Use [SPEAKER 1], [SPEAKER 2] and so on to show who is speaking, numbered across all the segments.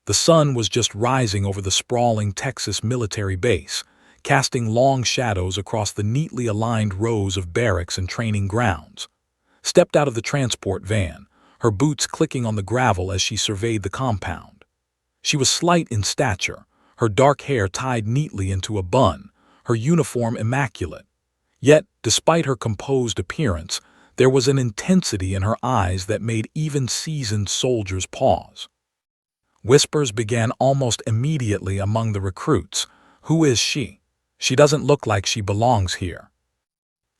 [SPEAKER 1] The sun was just rising over the sprawling Texas military base, casting long shadows across the neatly aligned rows of barracks and training grounds. Stepped out of the transport van, her boots clicking on the gravel as she surveyed the compound. She was slight in stature, her dark hair tied neatly into a bun, her uniform immaculate. Yet, despite her composed appearance, there was an intensity in her eyes that made even seasoned soldiers pause. Whispers began almost immediately among the recruits. "Who is she? She doesn't look like she belongs here."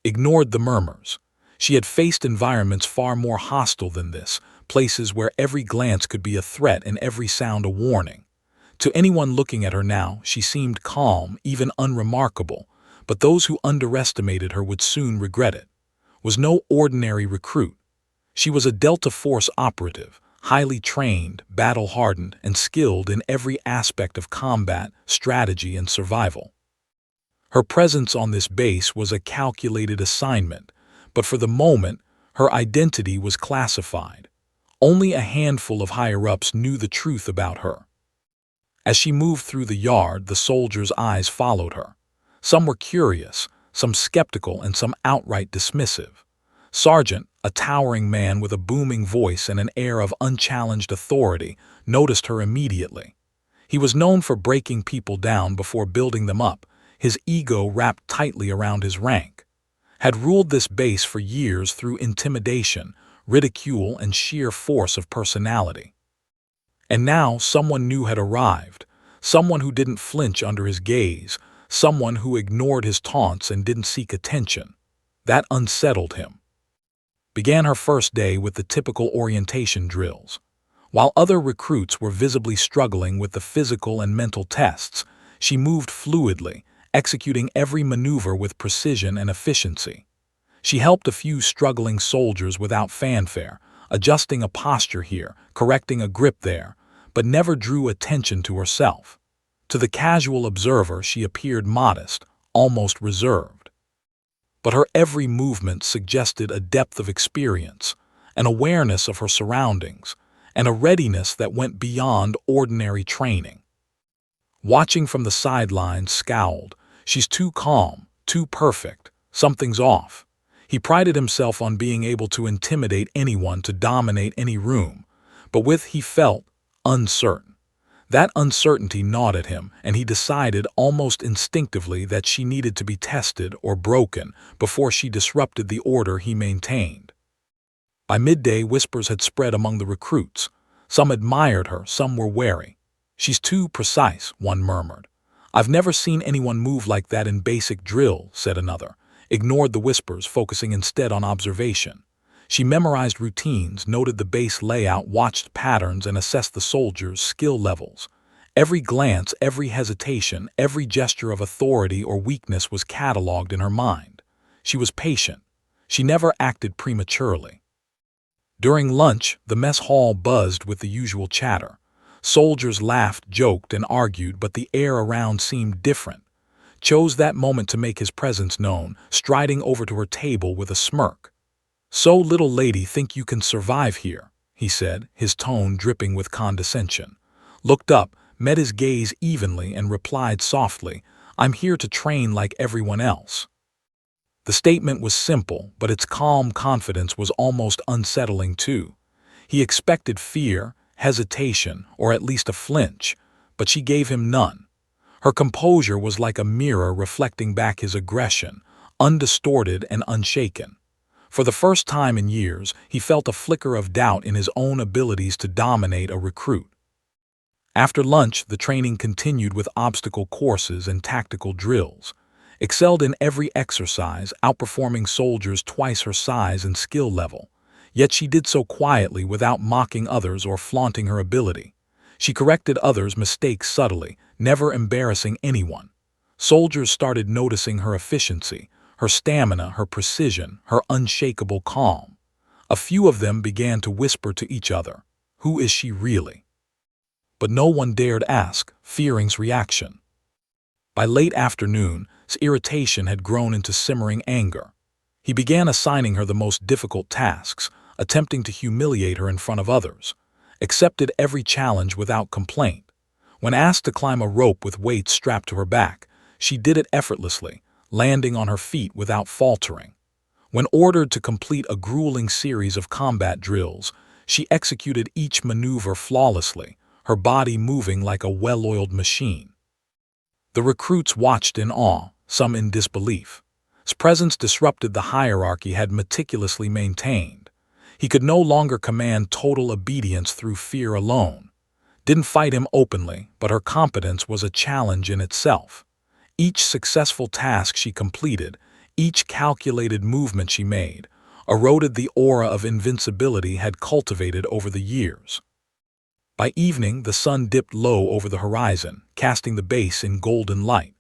[SPEAKER 1] Ignored the murmurs. She had faced environments far more hostile than this, places where every glance could be a threat and every sound a warning. To anyone looking at her now, she seemed calm, even unremarkable, but those who underestimated her would soon regret it. Was no ordinary recruit. She was a Delta Force operative, highly trained, battle-hardened, and skilled in every aspect of combat, strategy, and survival. Her presence on this base was a calculated assignment, but for the moment, her identity was classified. Only a handful of higher-ups knew the truth about her. As she moved through the yard, the soldiers' eyes followed her. Some were curious, some skeptical, and some outright dismissive. Sergeant, a towering man with a booming voice and an air of unchallenged authority, noticed her immediately. He was known for breaking people down before building them up, his ego wrapped tightly around his rank. Had ruled this base for years through intimidation, ridicule, and sheer force of personality. And now someone new had arrived, someone who didn't flinch under his gaze, someone who ignored his taunts and didn't seek attention. That unsettled him. Began her first day with the typical orientation drills. While other recruits were visibly struggling with the physical and mental tests, she moved fluidly, executing every maneuver with precision and efficiency. She helped a few struggling soldiers without fanfare, adjusting a posture here, correcting a grip there, but never drew attention to herself. To the casual observer, she appeared modest, almost reserved. But her every movement suggested a depth of experience, an awareness of her surroundings, and a readiness that went beyond ordinary training. Watching from the sidelines, scowled, "She's too calm, too perfect, something's off." He prided himself on being able to intimidate anyone, to dominate any room, but he felt uncertain. That uncertainty gnawed at him, and he decided almost instinctively that she needed to be tested or broken before she disrupted the order he maintained. By midday, whispers had spread among the recruits. Some admired her, some were wary. "She's too precise," one murmured. "I've never seen anyone move like that in basic drill," said another. Ignored the whispers, focusing instead on observation. She memorized routines, noted the base layout, watched patterns, and assessed the soldiers' skill levels. Every glance, every hesitation, every gesture of authority or weakness was cataloged in her mind. She was patient. She never acted prematurely. During lunch, the mess hall buzzed with the usual chatter. Soldiers laughed, joked, and argued, but the air around seemed different. Chose that moment to make his presence known, striding over to her table with a smirk. "So, little lady, think you can survive here?" he said, his tone dripping with condescension. Looked up, met his gaze evenly, and replied softly, "I'm here to train like everyone else." The statement was simple, but its calm confidence was almost unsettling too. He expected fear, hesitation, or at least a flinch, but she gave him none. Her composure was like a mirror reflecting back his aggression, undistorted and unshaken. For the first time in years, he felt a flicker of doubt in his own abilities to dominate a recruit. After lunch, the training continued with obstacle courses and tactical drills. Excelled in every exercise, outperforming soldiers twice her size and skill level. Yet she did so quietly, without mocking others or flaunting her ability. She corrected others' mistakes subtly, never embarrassing anyone. Soldiers started noticing her efficiency, her stamina, her precision, her unshakable calm. A few of them began to whisper to each other, "Who is she really?" But no one dared ask, fearing's reaction. By late afternoon, his irritation had grown into simmering anger. He began assigning her the most difficult tasks, attempting to humiliate her in front of others. accepted every challenge without complaint. When asked to climb a rope with weights strapped to her back, she did it effortlessly, landing on her feet without faltering. When ordered to complete a grueling series of combat drills, she executed each maneuver flawlessly, her body moving like a well-oiled machine. The recruits watched in awe, some in disbelief. His presence disrupted the hierarchy had meticulously maintained. He could no longer command total obedience through fear alone. Didn't fight him openly, but her competence was a challenge in itself. Each successful task she completed, each calculated movement she made, eroded the aura of invincibility had cultivated over the years. By evening, the sun dipped low over the horizon, casting the base in golden light.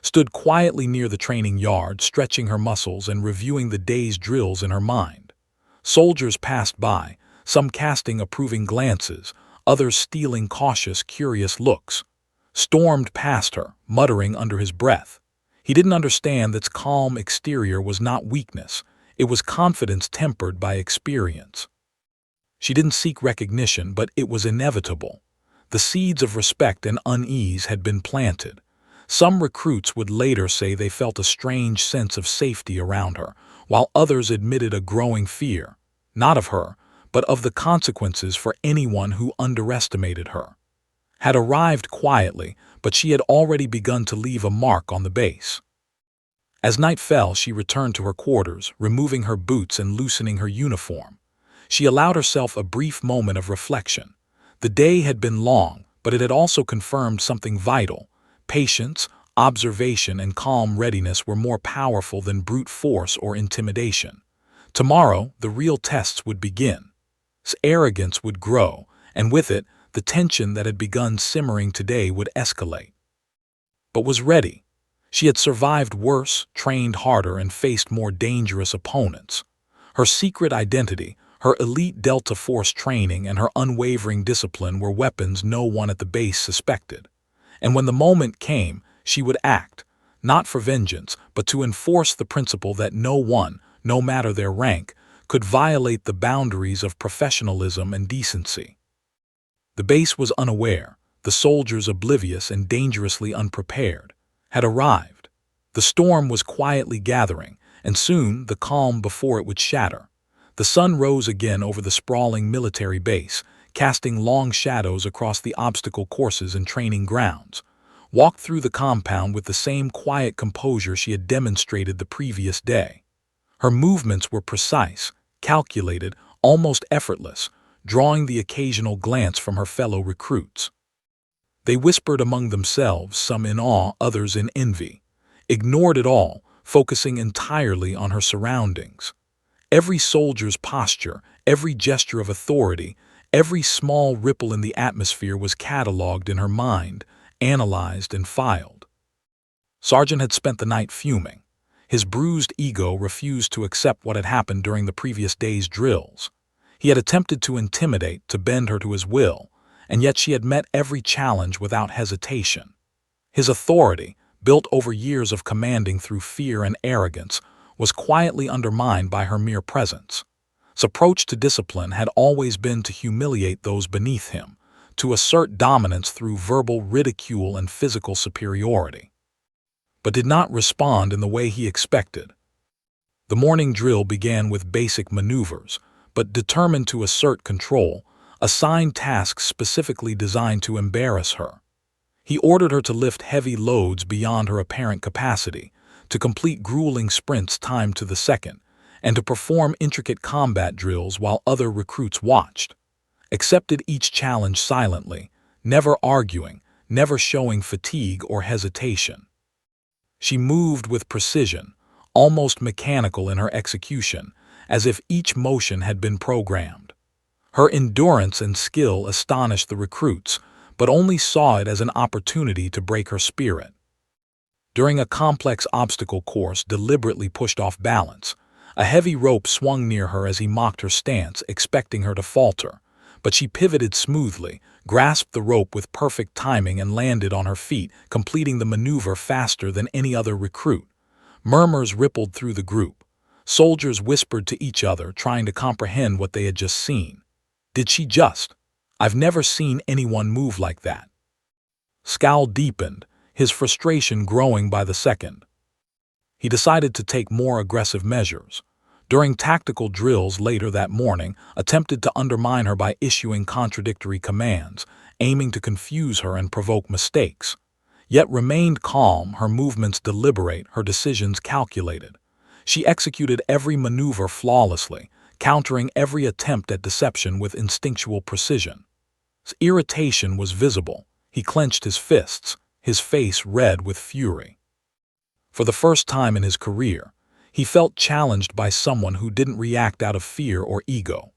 [SPEAKER 1] Stood quietly near the training yard, stretching her muscles and reviewing the day's drills in her mind. Soldiers passed by, some casting approving glances, others stealing cautious, curious looks. Stormed past her, muttering under his breath. He didn't understand that calm exterior was not weakness, it was confidence tempered by experience. She didn't seek recognition, but it was inevitable. The seeds of respect and unease had been planted. Some recruits would later say they felt a strange sense of safety around her, while others admitted a growing fear, not of her, but of the consequences for anyone who underestimated her. Had arrived quietly, but she had already begun to leave a mark on the base. As night fell, she returned to her quarters, removing her boots and loosening her uniform. She allowed herself a brief moment of reflection. The day had been long, but it had also confirmed something vital. Patience, observation, and calm readiness were more powerful than brute force or intimidation. Tomorrow, the real tests would begin. Arrogance would grow, and with it, the tension that had begun simmering today would escalate. But was ready. She had survived worse, trained harder, and faced more dangerous opponents. Her secret identity, her elite Delta Force training, and her unwavering discipline were weapons no one at the base suspected. And when the moment came, she would act, not for vengeance, but to enforce the principle that no one, no matter their rank, could violate the boundaries of professionalism and decency. The base was unaware, the soldiers oblivious and dangerously unprepared, had arrived. The storm was quietly gathering, and soon the calm before it would shatter. The sun rose again over the sprawling military base, casting long shadows across the obstacle courses and training grounds. Walked through the compound with the same quiet composure she had demonstrated the previous day. Her movements were precise, calculated, almost effortless, drawing the occasional glance from her fellow recruits. They whispered among themselves, some in awe, others in envy. Ignored it all, focusing entirely on her surroundings. Every soldier's posture, every gesture of authority, every small ripple in the atmosphere was catalogued in her mind, analyzed and filed. Sergeant had spent the night fuming. His bruised ego refused to accept what had happened during the previous day's drills. He had attempted to intimidate, to bend her to his will, and yet she had met every challenge without hesitation. His authority, built over years of commanding through fear and arrogance, was quietly undermined by her mere presence. His approach to discipline had always been to humiliate those beneath him, to assert dominance through verbal ridicule and physical superiority. But did not respond in the way he expected. The morning drill began with basic maneuvers, but determined to assert control, assigned tasks specifically designed to embarrass her. He ordered her to lift heavy loads beyond her apparent capacity, to complete grueling sprints timed to the second, and to perform intricate combat drills while other recruits watched. Accepted each challenge silently, never arguing, never showing fatigue or hesitation. She moved with precision, almost mechanical in her execution, as if each motion had been programmed. Her endurance and skill astonished the recruits, but only saw it as an opportunity to break her spirit. During a complex obstacle course deliberately pushed off balance, a heavy rope swung near her as he mocked her stance, expecting her to falter. But she pivoted smoothly, grasped the rope with perfect timing and landed on her feet, completing the maneuver faster than any other recruit. Murmurs rippled through the group. Soldiers whispered to each other, trying to comprehend what they had just seen. Did she just I've never seen anyone move like that." Scowl deepened, his frustration growing by the second. He decided to take more aggressive measures. During tactical drills later that morning, attempted to undermine her by issuing contradictory commands, aiming to confuse her and provoke mistakes. Yet remained calm, her movements deliberate, her decisions calculated. She executed every maneuver flawlessly, countering every attempt at deception with instinctual precision. His irritation was visible. He clenched his fists, his face red with fury. For the first time in his career, he felt challenged by someone who didn't react out of fear or ego.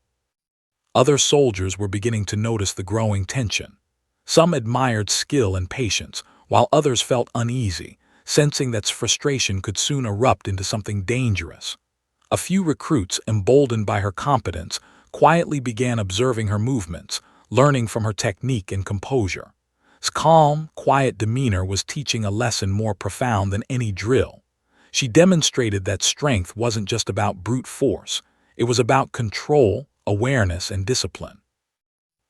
[SPEAKER 1] Other soldiers were beginning to notice the growing tension. Some admired skill and patience, while others felt uneasy, sensing that frustration could soon erupt into something dangerous. A few recruits, emboldened by her competence, quietly began observing her movements, learning from her technique and composure. His calm, quiet demeanor was teaching a lesson more profound than any drill. She demonstrated that strength wasn't just about brute force, it was about control, awareness, and discipline.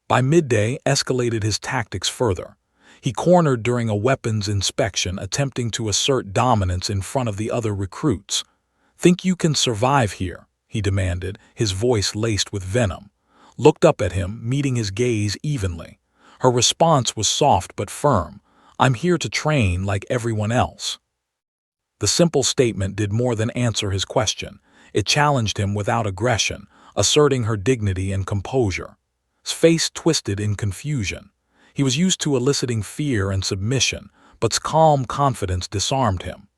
[SPEAKER 1] By midday, escalated his tactics further. He cornered during a weapons inspection, attempting to assert dominance in front of the other recruits. "Think you can survive here?" he demanded, his voice laced with venom. Looked up at him, meeting his gaze evenly. Her response was soft but firm. "I'm here to train like everyone else." The simple statement did more than answer his question. It challenged him without aggression, asserting her dignity and composure. His face twisted in confusion. He was used to eliciting fear and submission, but his calm confidence disarmed him.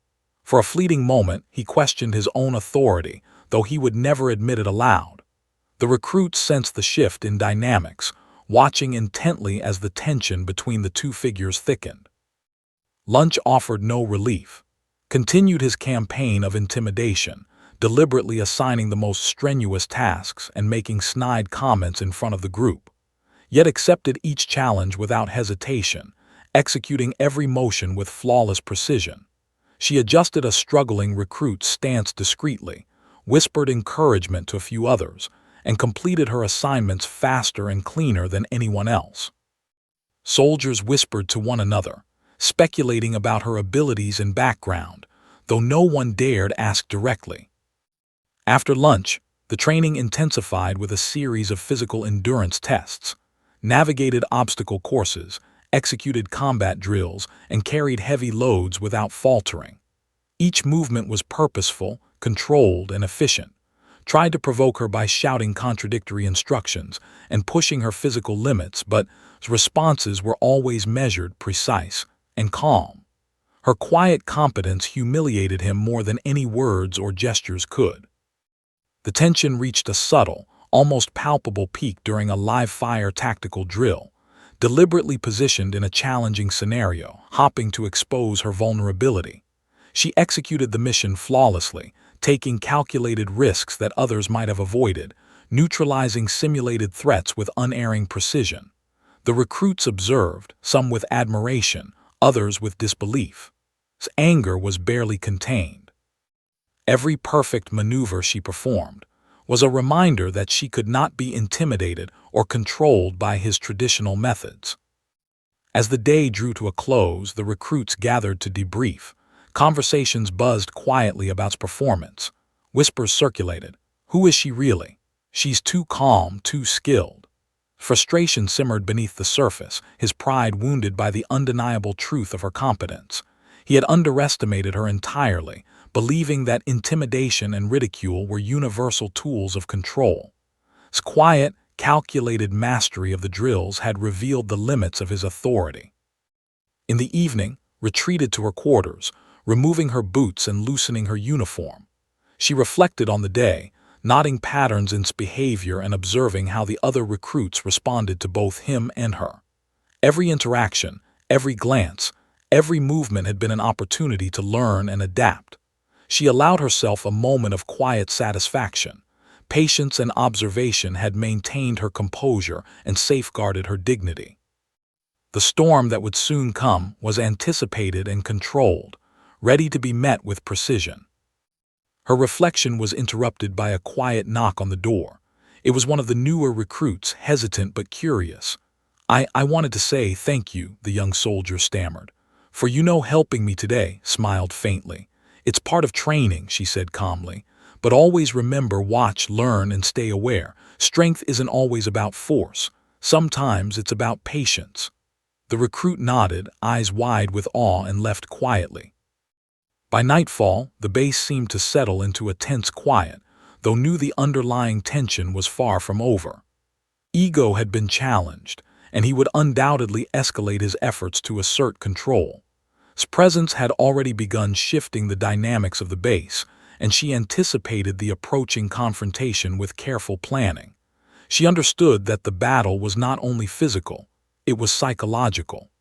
[SPEAKER 1] For a fleeting moment, he questioned his own authority, though he would never admit it aloud. The recruits sensed the shift in dynamics, watching intently as the tension between the two figures thickened. Lunch offered no relief. Continued his campaign of intimidation, deliberately assigning the most strenuous tasks and making snide comments in front of the group. Yet accepted each challenge without hesitation, executing every motion with flawless precision. She adjusted a struggling recruit's stance discreetly, whispered encouragement to a few others, and completed her assignments faster and cleaner than anyone else. Soldiers whispered to one another, speculating about her abilities and background, though no one dared ask directly. After lunch, the training intensified with a series of physical endurance tests, navigated obstacle courses, executed combat drills, and carried heavy loads without faltering. Each movement was purposeful, controlled, and efficient. Tried to provoke her by shouting contradictory instructions and pushing her physical limits, but responses were always measured, precise, and calm. Her quiet competence humiliated him more than any words or gestures could. The tension reached a subtle, almost palpable peak during a live-fire tactical drill, deliberately positioned in a challenging scenario, hopping to expose her vulnerability. She executed the mission flawlessly, taking calculated risks that others might have avoided, neutralizing simulated threats with unerring precision. The recruits observed, some with admiration, others with disbelief. His anger was barely contained. Every perfect maneuver she performed was a reminder that she could not be intimidated or controlled by his traditional methods. As the day drew to a close, the recruits gathered to debrief. Conversations buzzed quietly about his performance. Whispers circulated. "Who is she really? She's too calm, too skilled." Frustration simmered beneath the surface, his pride wounded by the undeniable truth of her competence. He had underestimated her entirely, believing that intimidation and ridicule were universal tools of control. His quiet, calculated mastery of the drills had revealed the limits of his authority. In the evening, retreated to her quarters, removing her boots and loosening her uniform. She reflected on the day, noting patterns in his behavior and observing how the other recruits responded to both him and her. Every interaction, every glance, every movement had been an opportunity to learn and adapt. She allowed herself a moment of quiet satisfaction. Patience and observation had maintained her composure and safeguarded her dignity. The storm that would soon come was anticipated and controlled, ready to be met with precision. Her reflection was interrupted by a quiet knock on the door. It was one of the newer recruits, hesitant but curious. I wanted to say thank you," the young soldier stammered. "For helping me today," smiled faintly. "It's part of training," she said calmly. "But always remember, watch, learn, and stay aware. Strength isn't always about force. Sometimes it's about patience." The recruit nodded, eyes wide with awe, and left quietly. By nightfall, the base seemed to settle into a tense quiet, though knew the underlying tension was far from over. Ego had been challenged, and he would undoubtedly escalate his efforts to assert control. His presence had already begun shifting the dynamics of the base, and she anticipated the approaching confrontation with careful planning. She understood that the battle was not only physical, it was psychological.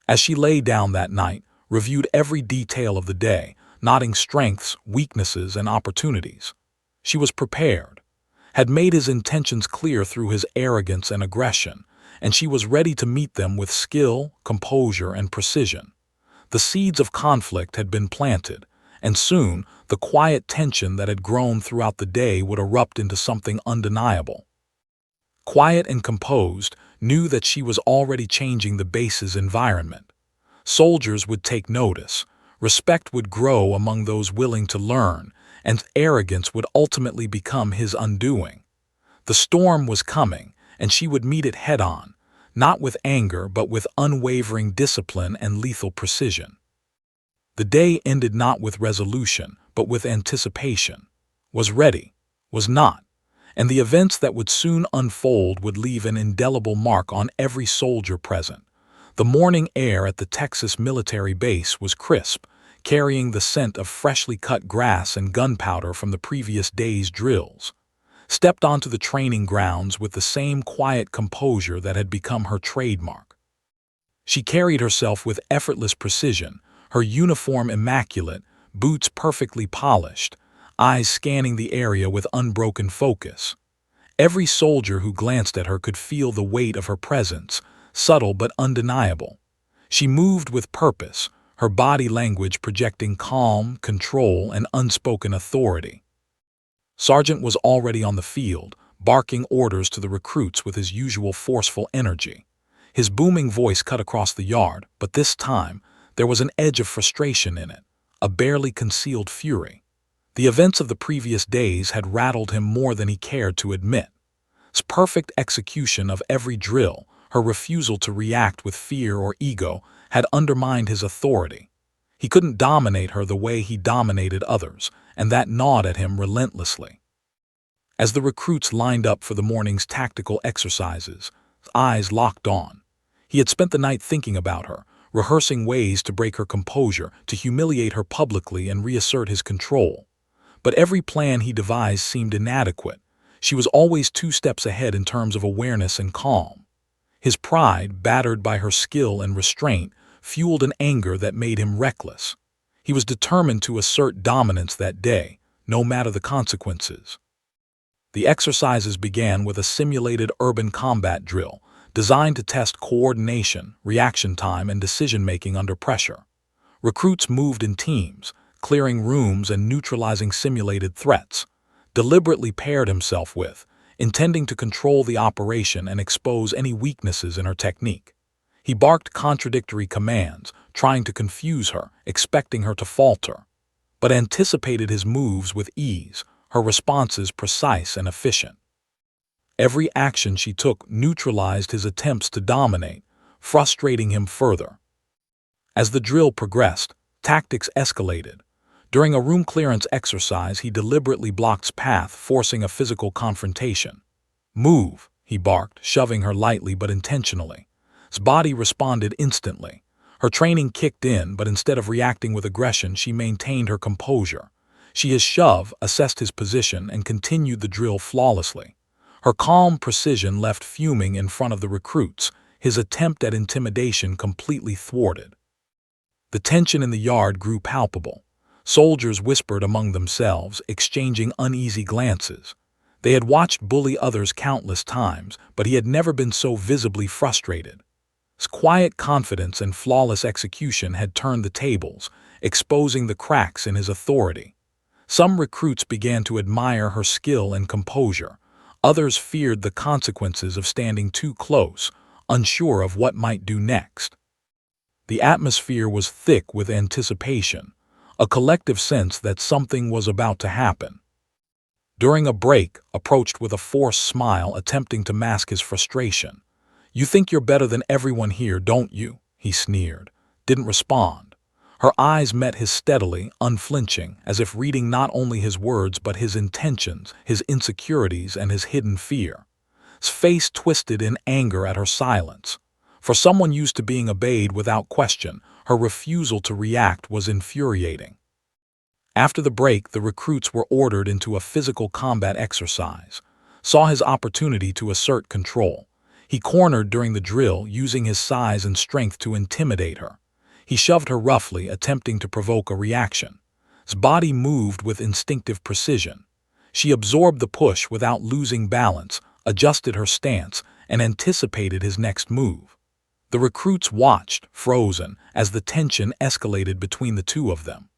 [SPEAKER 1] As she lay down that night, reviewed every detail of the day, noting strengths, weaknesses, and opportunities, she was prepared, had made his intentions clear through his arrogance and aggression, and she was ready to meet them with skill, composure, and precision. The seeds of conflict had been planted, and soon the quiet tension that had grown throughout the day would erupt into something undeniable. Quiet and composed, knew that she was already changing the base's environment. Soldiers would take notice, respect would grow among those willing to learn, and arrogance would ultimately become his undoing. The storm was coming, and she would meet it head-on, not with anger but with unwavering discipline and lethal precision. The day ended not with resolution, but with anticipation. Was ready, was not, and the events that would soon unfold would leave an indelible mark on every soldier present. The morning air at the Texas military base was crisp, carrying the scent of freshly cut grass and gunpowder from the previous day's drills. Stepped onto the training grounds with the same quiet composure that had become her trademark. She carried herself with effortless precision, her uniform immaculate, boots perfectly polished, eyes scanning the area with unbroken focus. Every soldier who glanced at her could feel the weight of her presence, subtle but undeniable. She moved with purpose, her body language projecting calm, control, and unspoken authority. Sergeant was already on the field, barking orders to the recruits with his usual forceful energy. His booming voice cut across the yard, but this time, there was an edge of frustration in it, a barely concealed fury. The events of the previous days had rattled him more than he cared to admit. His perfect execution of every drill, her refusal to react with fear or ego, had undermined his authority. He couldn't dominate her the way he dominated others, and that gnawed at him relentlessly. As the recruits lined up for the morning's tactical exercises, his eyes locked on. He had spent the night thinking about her, rehearsing ways to break her composure, to humiliate her publicly and reassert his control. But every plan he devised seemed inadequate. She was always 2 steps ahead in terms of awareness and calm. His pride, battered by her skill and restraint, fueled an anger that made him reckless. He was determined to assert dominance that day, no matter the consequences. The exercises began with a simulated urban combat drill, designed to test coordination, reaction time, and decision-making under pressure. Recruits moved in teams, clearing rooms and neutralizing simulated threats. Deliberately paired himself with, intending to control the operation and expose any weaknesses in her technique. He barked contradictory commands, trying to confuse her, expecting her to falter, but anticipated his moves with ease, her responses precise and efficient. Every action she took neutralized his attempts to dominate, frustrating him further. As the drill progressed, tactics escalated. During a room clearance exercise, he deliberately blocked his path, forcing a physical confrontation. "Move," he barked, shoving her lightly but intentionally. His body responded instantly. Her training kicked in, but instead of reacting with aggression, she maintained her composure. She shoved, assessed his position, and continued the drill flawlessly. Her calm precision left fuming in front of the recruits, his attempt at intimidation completely thwarted. The tension in the yard grew palpable. Soldiers whispered among themselves, exchanging uneasy glances. They had watched bully others countless times, but he had never been so visibly frustrated. His quiet confidence and flawless execution had turned the tables, exposing the cracks in his authority. Some recruits began to admire her skill and composure. Others feared the consequences of standing too close, unsure of what might do next. The atmosphere was thick with anticipation, a collective sense that something was about to happen. During a break, approached with a forced smile attempting to mask his frustration. "You think you're better than everyone here, don't you?" he sneered. Didn't respond. Her eyes met his steadily, unflinching, as if reading not only his words but his intentions, his insecurities, and his hidden fear. His face twisted in anger at her silence. For someone used to being obeyed without question, her refusal to react was infuriating. After the break, the recruits were ordered into a physical combat exercise. Saw his opportunity to assert control. He cornered during the drill, using his size and strength to intimidate her. He shoved her roughly, attempting to provoke a reaction. His body moved with instinctive precision. She absorbed the push without losing balance, adjusted her stance, and anticipated his next move. The recruits watched, frozen, as the tension escalated between the two of them.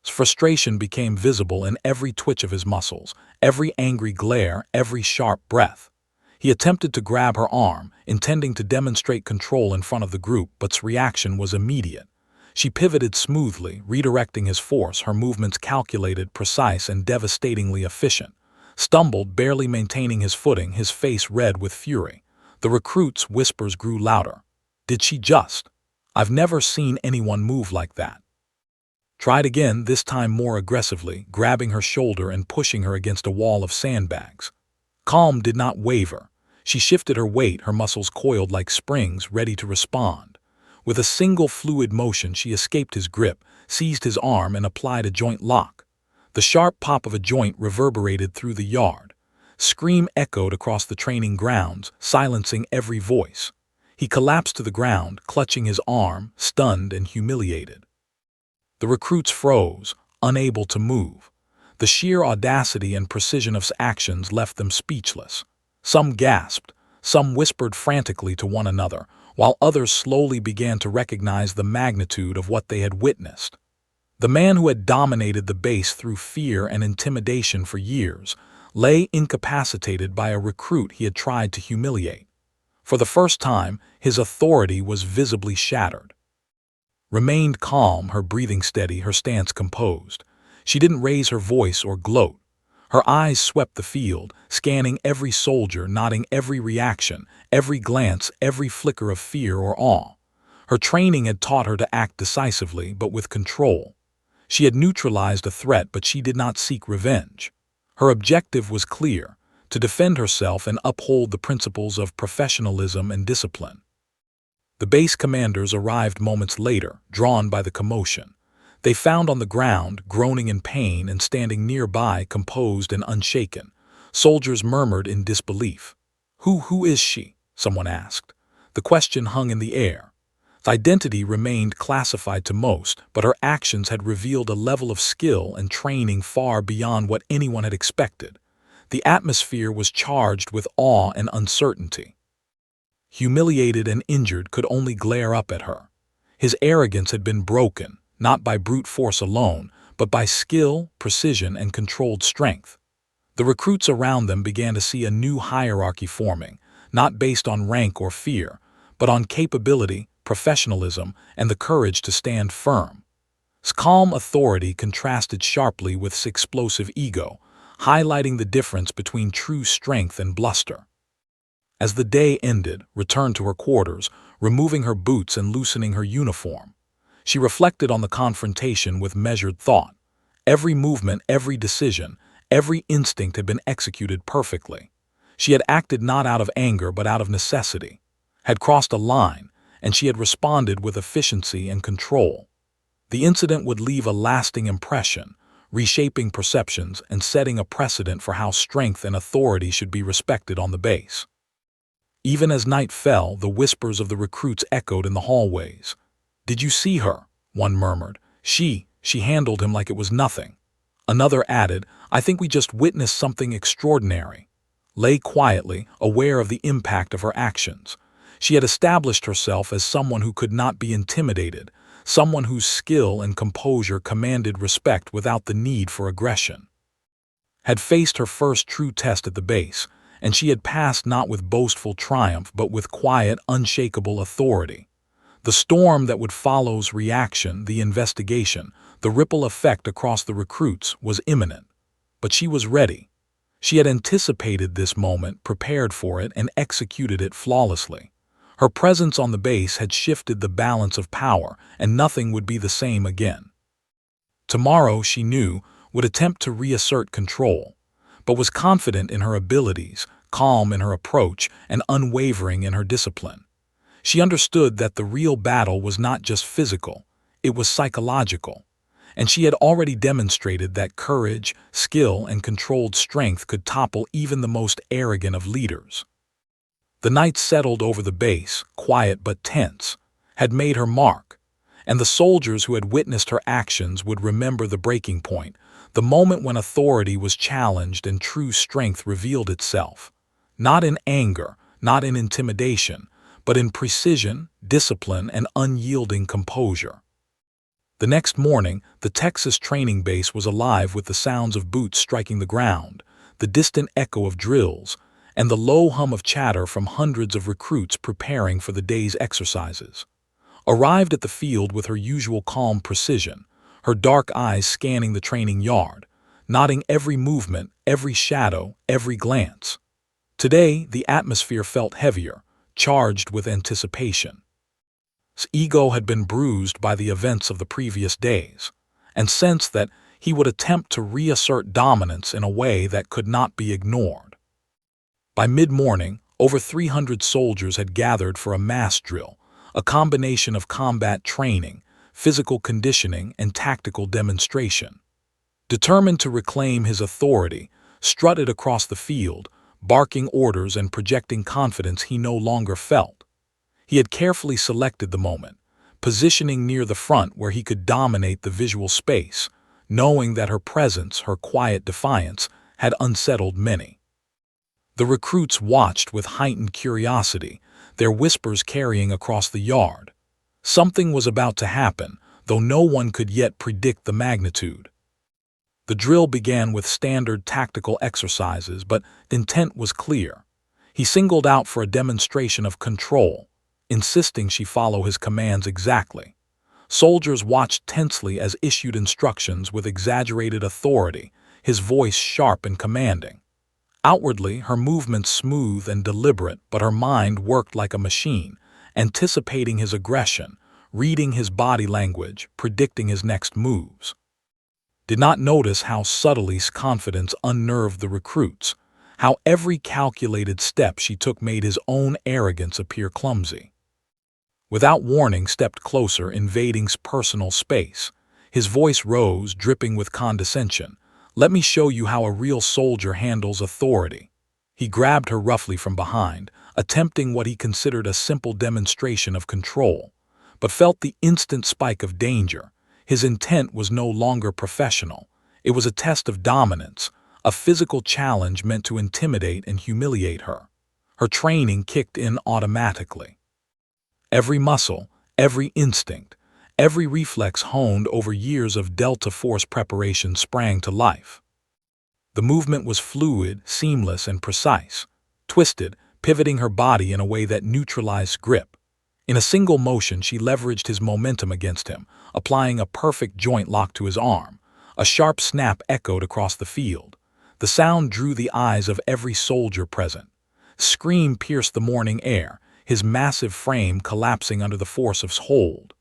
[SPEAKER 1] His frustration became visible in every twitch of his muscles, every angry glare, every sharp breath. He attempted to grab her arm, intending to demonstrate control in front of the group, but his reaction was immediate. She pivoted smoothly, redirecting his force, her movements calculated, precise, and devastatingly efficient. Stumbled, barely maintaining his footing, his face red with fury. The recruit's whispers grew louder. "Did she just? I've never seen anyone move like that." Tried again, this time more aggressively, grabbing her shoulder and pushing her against a wall of sandbags. Calm did not waver. She shifted her weight, her muscles coiled like springs, ready to respond. With a single fluid motion, she escaped his grip, seized his arm, and applied a joint lock. The sharp pop of a joint reverberated through the yard. Scream echoed across the training grounds, silencing every voice. He collapsed to the ground, clutching his arm, stunned and humiliated. The recruits froze, unable to move. The sheer audacity and precision of his actions left them speechless. Some gasped, some whispered frantically to one another, while others slowly began to recognize the magnitude of what they had witnessed. The man who had dominated the base through fear and intimidation for years lay incapacitated by a recruit he had tried to humiliate. For the first time, his authority was visibly shattered. Remained calm, her breathing steady, her stance composed. She didn't raise her voice or gloat. Her eyes swept the field, scanning every soldier, noting every reaction, every glance, every flicker of fear or awe. Her training had taught her to act decisively, but with control. She had neutralized a threat, but she did not seek revenge. Her objective was clear: to defend herself and uphold the principles of professionalism and discipline. The base commanders arrived moments later, drawn by the commotion. They found on the ground, groaning in pain, and standing nearby, composed and unshaken. Soldiers murmured in disbelief. Who is she?" someone asked. The question hung in the air. Its identity remained classified to most, but her actions had revealed a level of skill and training far beyond what anyone had expected. The atmosphere was charged with awe and uncertainty. Humiliated and injured, could only glare up at her. His arrogance had been broken, not by brute force alone, but by skill, precision, and controlled strength. The recruits around them began to see a new hierarchy forming, not based on rank or fear, but on capability, professionalism, and the courage to stand firm. His calm authority contrasted sharply with his explosive ego, highlighting the difference between true strength and bluster. As the day ended, returned to her quarters, removing her boots and loosening her uniform. She reflected on the confrontation with measured thought. Every movement, every decision, every instinct had been executed perfectly. She had acted not out of anger but out of necessity, had crossed a line, and she had responded with efficiency and control. The incident would leave a lasting impression, reshaping perceptions and setting a precedent for how strength and authority should be respected on the base. Even as night fell, the whispers of the recruits echoed in the hallways. "Did you see her?" one murmured. She handled him like it was nothing." Another added, "I think we just witnessed something extraordinary." Lay quietly, aware of the impact of her actions. She had established herself as someone who could not be intimidated, someone whose skill and composure commanded respect without the need for aggression. Had faced her first true test at the base, and she had passed not with boastful triumph but with quiet, unshakable authority. The storm that would follow's reaction, the investigation, the ripple effect across the recruits was imminent. But she was ready. She had anticipated this moment, prepared for it, and executed it flawlessly. Her presence on the base had shifted the balance of power, and nothing would be the same again. Tomorrow, she knew, would attempt to reassert control, but was confident in her abilities, calm in her approach, and unwavering in her discipline. She understood that the real battle was not just physical, it was psychological, and she had already demonstrated that courage, skill, and controlled strength could topple even the most arrogant of leaders. The night settled over the base, quiet but tense, had made her mark, and the soldiers who had witnessed her actions would remember the breaking point, the moment when authority was challenged and true strength revealed itself. Not in anger, not in intimidation, but in precision, discipline, and unyielding composure. The next morning, the Texas training base was alive with the sounds of boots striking the ground, the distant echo of drills, and the low hum of chatter from hundreds of recruits preparing for the day's exercises. Arrived at the field with her usual calm precision, her dark eyes scanning the training yard, noting every movement, every shadow, every glance. Today, the atmosphere felt heavier, charged with anticipation. His ego had been bruised by the events of the previous days, and sensed that he would attempt to reassert dominance in a way that could not be ignored. By mid-morning, over 300 soldiers had gathered for a mass drill, a combination of combat training, physical conditioning, and tactical demonstration. Determined to reclaim his authority, strutted across the field, barking orders and projecting confidence he no longer felt. He had carefully selected the moment, positioning near the front where he could dominate the visual space, knowing that her presence, her quiet defiance, had unsettled many. The recruits watched with heightened curiosity, their whispers carrying across the yard. Something was about to happen, though no one could yet predict the magnitude. The drill began with standard tactical exercises, but the intent was clear. He singled out for a demonstration of control, insisting she follow his commands exactly. Soldiers watched tensely as issued instructions with exaggerated authority, his voice sharp and commanding. Outwardly, her movements smooth and deliberate, but her mind worked like a machine, anticipating his aggression, reading his body language, predicting his next moves. Did not notice how subtly his confidence unnerved the recruits, how every calculated step she took made his own arrogance appear clumsy. Without warning, stepped closer, invading his personal space. His voice rose, dripping with condescension. "Let me show you how a real soldier handles authority." He grabbed her roughly from behind, attempting what he considered a simple demonstration of control, but felt the instant spike of danger. His intent was no longer professional. It was a test of dominance, a physical challenge meant to intimidate and humiliate her. Her training kicked in automatically. Every muscle, every instinct, every reflex honed over years of Delta Force preparation sprang to life. The movement was fluid, seamless, and precise, twisted, pivoting her body in a way that neutralized grip. In a single motion, she leveraged his momentum against him, applying a perfect joint lock to his arm. A sharp snap echoed across the field. The sound drew the eyes of every soldier present. Scream pierced the morning air, his massive frame collapsing under the force of his hold.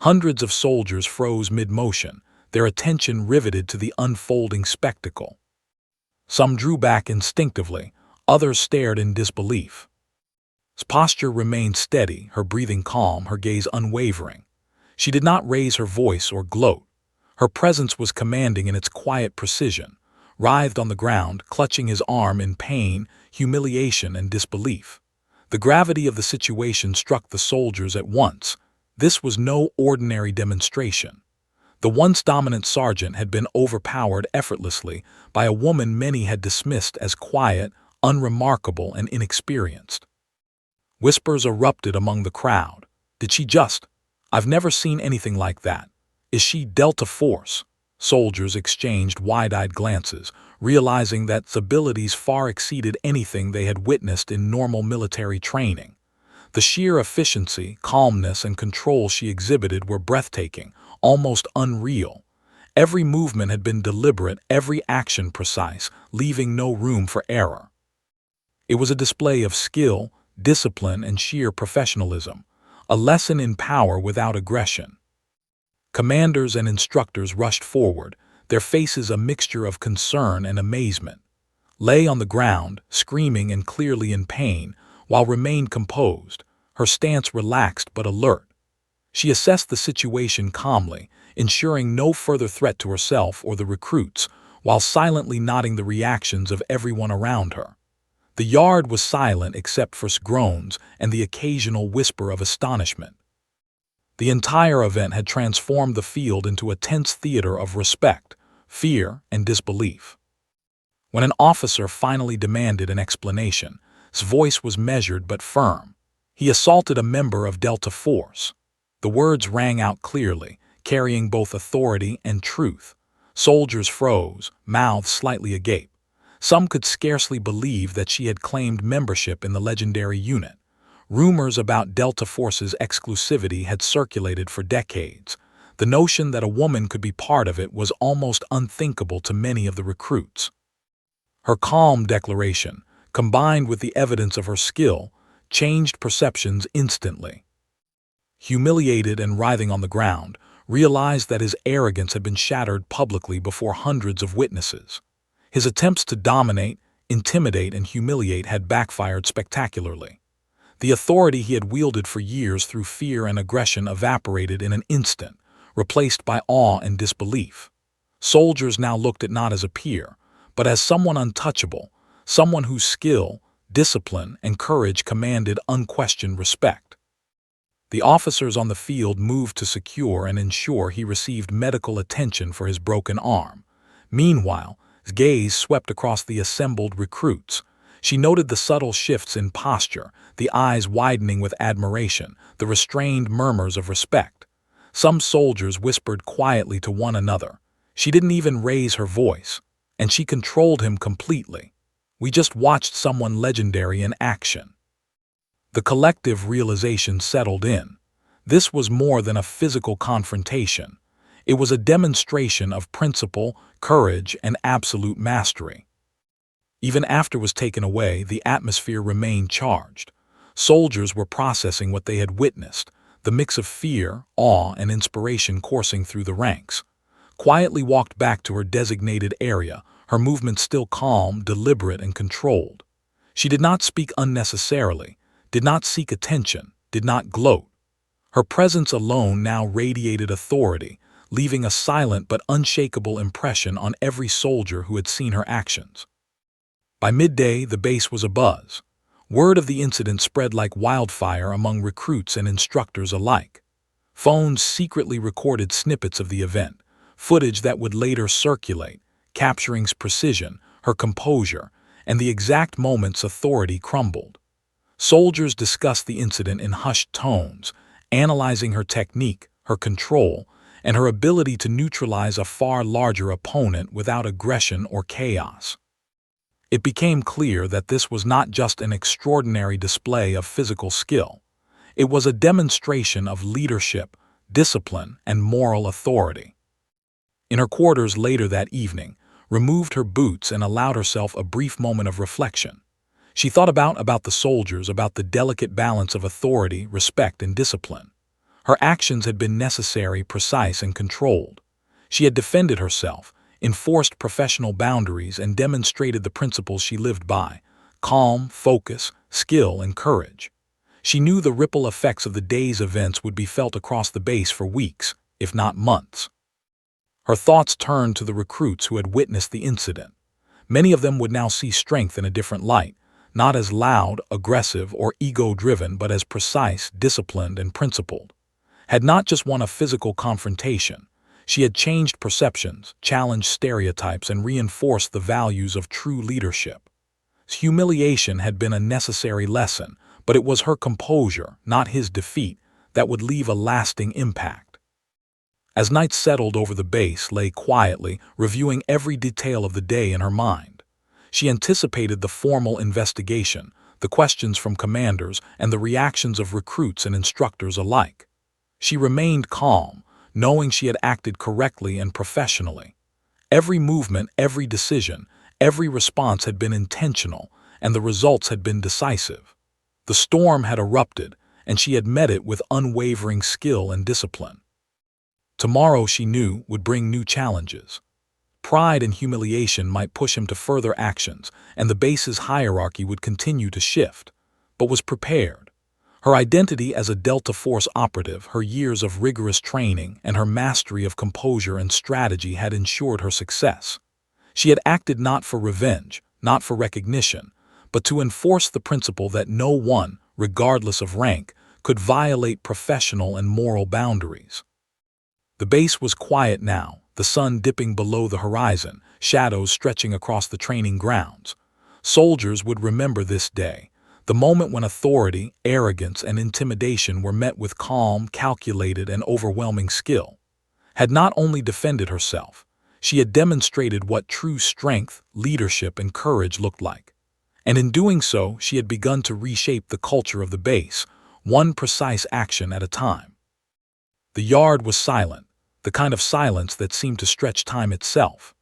[SPEAKER 1] Hundreds of soldiers froze mid-motion, their attention riveted to the unfolding spectacle. Some drew back instinctively, others stared in disbelief. His posture remained steady, her breathing calm, her gaze unwavering. She did not raise her voice or gloat. Her presence was commanding in its quiet precision, writhed on the ground, clutching his arm in pain, humiliation, and disbelief. The gravity of the situation struck the soldiers at once. This was no ordinary demonstration. The once dominant sergeant had been overpowered effortlessly by a woman many had dismissed as quiet, unremarkable, and inexperienced. Whispers erupted among the crowd. "Did she just? I've never seen anything like that. Is she Delta Force?" Soldiers exchanged wide-eyed glances, realizing that its abilities far exceeded anything they had witnessed in normal military training. The sheer efficiency, calmness, and control she exhibited were breathtaking, almost unreal. Every movement had been deliberate, every action precise, leaving no room for error. It was a display of skill, discipline, and sheer professionalism, a lesson in power without aggression. Commanders and instructors rushed forward, their faces a mixture of concern and amazement. Lay on the ground, screaming and clearly in pain, while remained composed, her stance relaxed but alert. She assessed the situation calmly, ensuring no further threat to herself or the recruits, while silently noting the reactions of everyone around her. The yard was silent except for groans and the occasional whisper of astonishment. The entire event had transformed the field into a tense theater of respect, fear, and disbelief. When an officer finally demanded an explanation, his voice was measured but firm. He assaulted a member of Delta Force. The words rang out clearly, carrying both authority and truth. Soldiers froze, mouths slightly agape. Some could scarcely believe that she had claimed membership in the legendary unit. Rumors about Delta Force's exclusivity had circulated for decades. The notion that a woman could be part of it was almost unthinkable to many of the recruits. Her calm declaration, combined with the evidence of her skill, changed perceptions instantly. Humiliated and writhing on the ground, realized that his arrogance had been shattered publicly before hundreds of witnesses. His attempts to dominate, intimidate, and humiliate had backfired spectacularly. The authority he had wielded for years through fear and aggression evaporated in an instant, replaced by awe and disbelief. Soldiers now looked at not as a peer, but as someone untouchable, someone whose skill, discipline, and courage commanded unquestioned respect. The officers on the field moved to secure and ensure he received medical attention for his broken arm. Meanwhile, his gaze swept across the assembled recruits. She noted the subtle shifts in posture, the eyes widening with admiration, the restrained murmurs of respect. Some soldiers whispered quietly to one another. She didn't even raise her voice, and she controlled him completely. We just watched someone legendary in action. The collective realization settled in. This was more than a physical confrontation. It was a demonstration of principle, courage, and absolute mastery. Even after it was taken away, the atmosphere remained charged. Soldiers were processing what they had witnessed, the mix of fear, awe, and inspiration coursing through the ranks. Quietly walked back to her designated area, her movements still calm, deliberate, and controlled. She did not speak unnecessarily, did not seek attention, did not gloat. Her presence alone now radiated authority, leaving a silent but unshakable impression on every soldier who had seen her actions. By midday, the base was abuzz. Word of the incident spread like wildfire among recruits and instructors alike. Phones secretly recorded snippets of the event, footage that would later circulate, capturing her precision, her composure, and the exact moments authority crumbled. Soldiers discussed the incident in hushed tones, analyzing her technique, her control, and her ability to neutralize a far larger opponent without aggression or chaos. It became clear that this was not just an extraordinary display of physical skill. It was a demonstration of leadership, discipline, and moral authority. In her quarters later that evening, removed her boots and allowed herself a brief moment of reflection. She thought about the soldiers, about the delicate balance of authority, respect, and discipline. Her actions had been necessary, precise, and controlled. She had defended herself, enforced professional boundaries, and demonstrated the principles she lived by: calm, focus, skill, and courage. She knew the ripple effects of the day's events would be felt across the base for weeks, if not months. Her thoughts turned to the recruits who had witnessed the incident. Many of them would now see strength in a different light, not as loud, aggressive, or ego-driven, but as precise, disciplined, and principled. Had not just won a physical confrontation, she had changed perceptions, challenged stereotypes, and reinforced the values of true leadership. Humiliation had been a necessary lesson, but it was her composure, not his defeat, that would leave a lasting impact. As night settled over the base, lay quietly, reviewing every detail of the day in her mind. She anticipated the formal investigation, the questions from commanders, and the reactions of recruits and instructors alike. She remained calm, knowing she had acted correctly and professionally. Every movement, every decision, every response had been intentional, and the results had been decisive. The storm had erupted, and she had met it with unwavering skill and discipline. Tomorrow, she knew, would bring new challenges. Pride and humiliation might push him to further actions, and the base's hierarchy would continue to shift, but was prepared. Her identity as a Delta Force operative, her years of rigorous training, and her mastery of composure and strategy had ensured her success. She had acted not for revenge, not for recognition, but to enforce the principle that no one, regardless of rank, could violate professional and moral boundaries. The base was quiet now, the sun dipping below the horizon, shadows stretching across the training grounds. Soldiers would remember this day, the moment when authority, arrogance, and intimidation were met with calm, calculated, and overwhelming skill. Had not only defended herself, she had demonstrated what true strength, leadership, and courage looked like. And in doing so, she had begun to reshape the culture of the base, one precise action at a time. The yard was silent, the kind of silence that seemed to stretch time itself.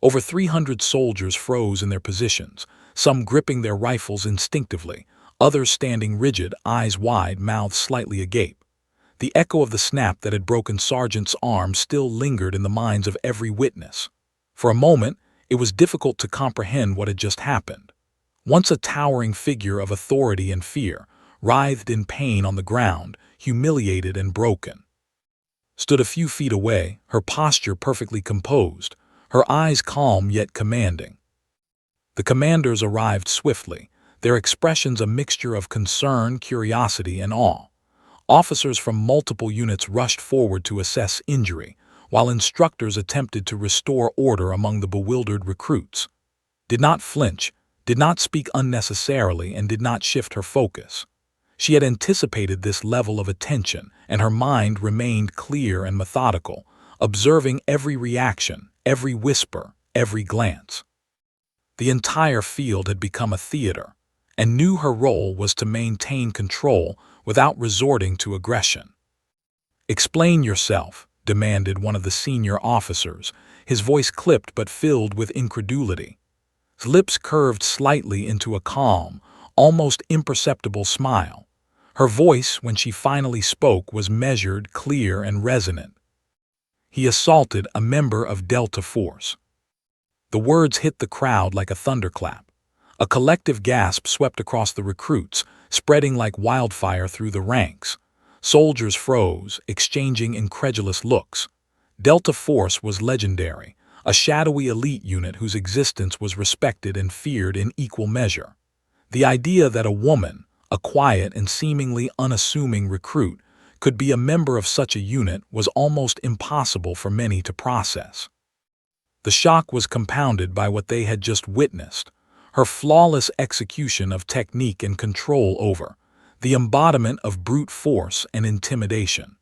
[SPEAKER 1] Over 300 soldiers froze in their positions, some gripping their rifles instinctively, others standing rigid, eyes wide, mouths slightly agape. The echo of the snap that had broken Sergeant's arm still lingered in the minds of every witness. For a moment, it was difficult to comprehend what had just happened. Once a towering figure of authority and fear, writhed in pain on the ground, humiliated and broken. Stood a few feet away, her posture perfectly composed, her eyes calm yet commanding. The commanders arrived swiftly, their expressions a mixture of concern, curiosity, and awe. Officers from multiple units rushed forward to assess injury, while instructors attempted to restore order among the bewildered recruits. Did not flinch, did not speak unnecessarily, and did not shift her focus. She had anticipated this level of attention, and her mind remained clear and methodical, observing every reaction, every whisper, every glance. The entire field had become a theater, and knew her role was to maintain control without resorting to aggression. "Explain yourself," demanded one of the senior officers, his voice clipped but filled with incredulity. His lips curved slightly into a calm, almost imperceptible smile. Her voice, when she finally spoke, was measured, clear, and resonant. "He assaulted a member of Delta Force." The words hit the crowd like a thunderclap. A collective gasp swept across the recruits, spreading like wildfire through the ranks. Soldiers froze, exchanging incredulous looks. Delta Force was legendary, a shadowy elite unit whose existence was respected and feared in equal measure. The idea that a woman, a quiet and seemingly unassuming recruit, could be a member of such a unit was almost impossible for many to process. The shock was compounded by what they had just witnessed, her flawless execution of technique and control over, the embodiment of brute force and intimidation.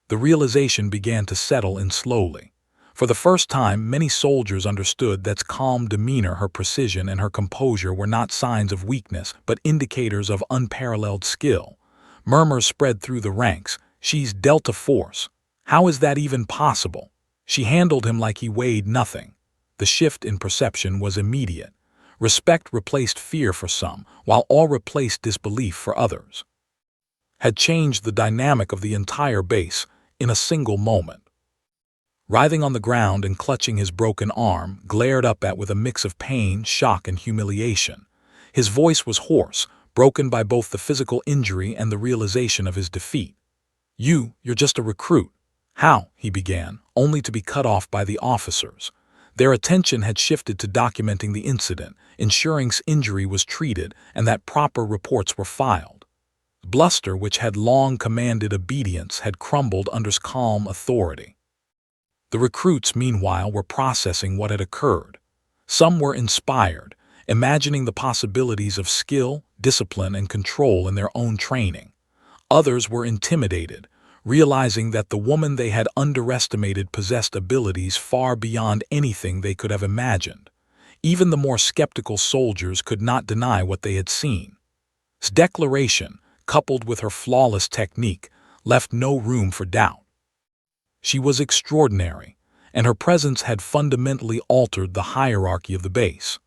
[SPEAKER 1] The realization began to settle in slowly. For the first time, many soldiers understood that calm demeanor, her precision, and her composure were not signs of weakness, but indicators of unparalleled skill. Murmurs spread through the ranks. "She's Delta Force. How is that even possible?" She handled him like he weighed nothing. The shift in perception was immediate. Respect replaced fear for some, while awe replaced disbelief for others. Had changed the dynamic of the entire base in a single moment. Writhing on the ground and clutching his broken arm, glared up at with a mix of pain, shock, and humiliation. His voice was hoarse, broken by both the physical injury and the realization of his defeat. You're just a recruit." "How?" he began, only to be cut off by the officers. Their attention had shifted to documenting the incident, ensuring injury was treated and that proper reports were filed. Bluster, which had long commanded obedience, had crumbled under calm authority. The recruits, meanwhile, were processing what had occurred. Some were inspired, imagining the possibilities of skill, discipline, and control in their own training. Others were intimidated, realizing that the woman they had underestimated possessed abilities far beyond anything they could have imagined. Even the more skeptical soldiers could not deny what they had seen. His declaration, coupled with her flawless technique, left no room for doubt. She was extraordinary, and her presence had fundamentally altered the hierarchy of the base.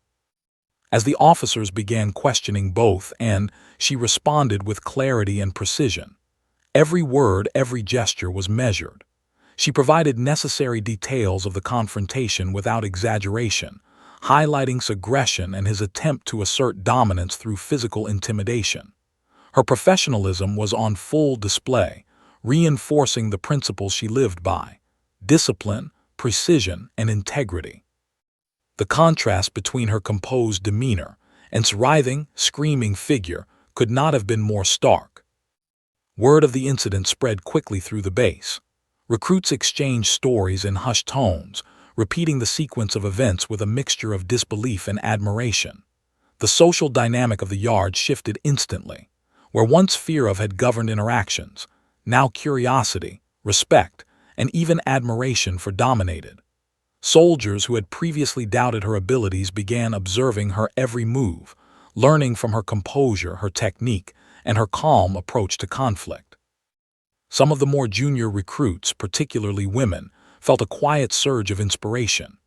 [SPEAKER 1] As the officers began questioning both, and she responded with clarity and precision. Every word, every gesture was measured. She provided necessary details of the confrontation without exaggeration, highlighting his aggression and his attempt to assert dominance through physical intimidation. Her professionalism was on full display, reinforcing the principles she lived by: discipline, precision, and integrity. The contrast between her composed demeanor and his writhing, screaming figure could not have been more stark. Word of the incident spread quickly through the base. Recruits exchanged stories in hushed tones, repeating the sequence of events with a mixture of disbelief and admiration. The social dynamic of the yard shifted instantly. Where once fear of had governed interactions, now curiosity, respect, and even admiration for dominated. Soldiers who had previously doubted her abilities began observing her every move, learning from her composure, her technique, and her calm approach to conflict. Some of the more junior recruits, particularly women, felt a quiet surge of inspiration.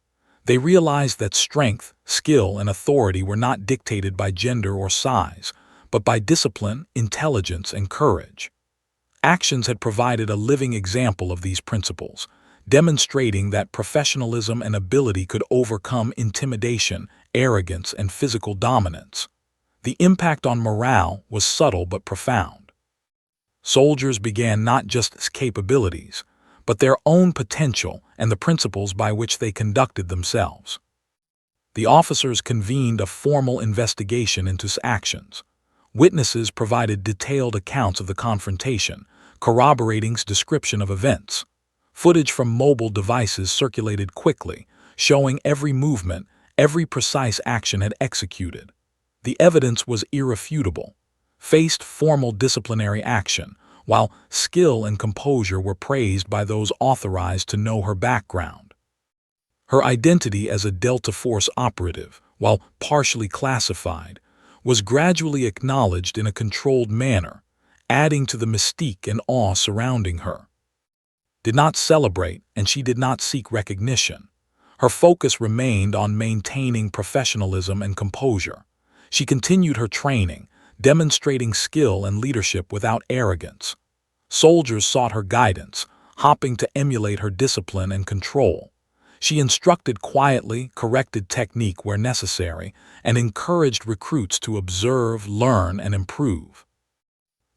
[SPEAKER 1] They realized that strength, skill, and authority were not dictated by gender or size, but by discipline, intelligence, and courage. Actions had provided a living example of these principles, demonstrating that professionalism and ability could overcome intimidation, arrogance, and physical dominance. The impact on morale was subtle but profound. Soldiers began not just as capabilities, but their own potential and the principles by which they conducted themselves. The officers convened a formal investigation into his actions. Witnesses provided detailed accounts of the confrontation, corroborating his description of events. Footage from mobile devices circulated quickly, showing every movement, every precise action had executed. The evidence was irrefutable. Faced formal disciplinary action, while skill and composure were praised by those authorized to know her background. Her identity as a Delta Force operative, while partially classified, was gradually acknowledged in a controlled manner, adding to the mystique and awe surrounding her. Did not celebrate, and she did not seek recognition. Her focus remained on maintaining professionalism and composure. She continued her training, demonstrating skill and leadership without arrogance. Soldiers sought her guidance, hoping to emulate her discipline and control. She instructed quietly, corrected technique where necessary, and encouraged recruits to observe, learn, and improve.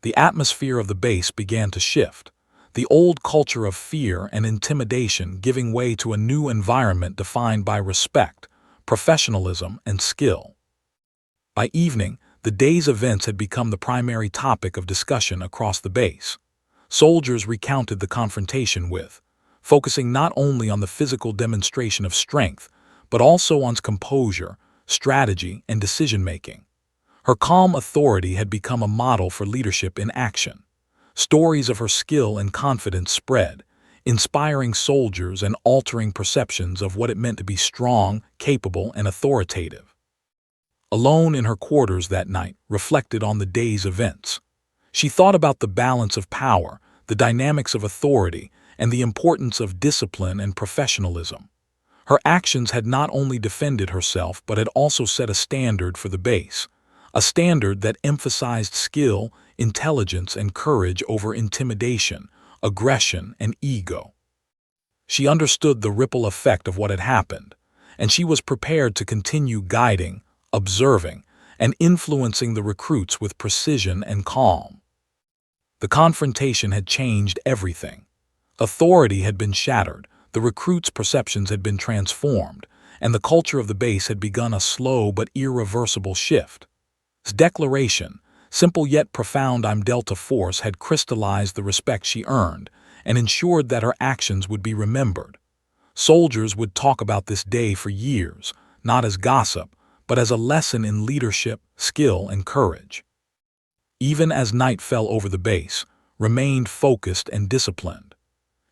[SPEAKER 1] The atmosphere of the base began to shift, the old culture of fear and intimidation giving way to a new environment defined by respect, professionalism, and skill. By evening, the day's events had become the primary topic of discussion across the base. Soldiers recounted the confrontation focusing not only on the physical demonstration of strength, but also on composure, strategy, and decision-making. Her calm authority had become a model for leadership in action. Stories of her skill and confidence spread, inspiring soldiers and altering perceptions of what it meant to be strong, capable, and authoritative. Alone in her quarters that night, reflected on the day's events. She thought about the balance of power, the dynamics of authority, and the importance of discipline and professionalism. Her actions had not only defended herself but had also set a standard for the base, a standard that emphasized skill, intelligence, and courage over intimidation, aggression, and ego. She understood the ripple effect of what had happened, and she was prepared to continue guiding, observing, and influencing the recruits with precision and calm. The confrontation had changed everything. Authority had been shattered, the recruits' perceptions had been transformed, and the culture of the base had begun a slow but irreversible shift. His declaration, simple yet profound, "I'm Delta Force," had crystallized the respect she earned and ensured that her actions would be remembered. Soldiers would talk about this day for years, not as gossip, but as a lesson in leadership, skill, and courage. Even as night fell over the base, remained focused and disciplined.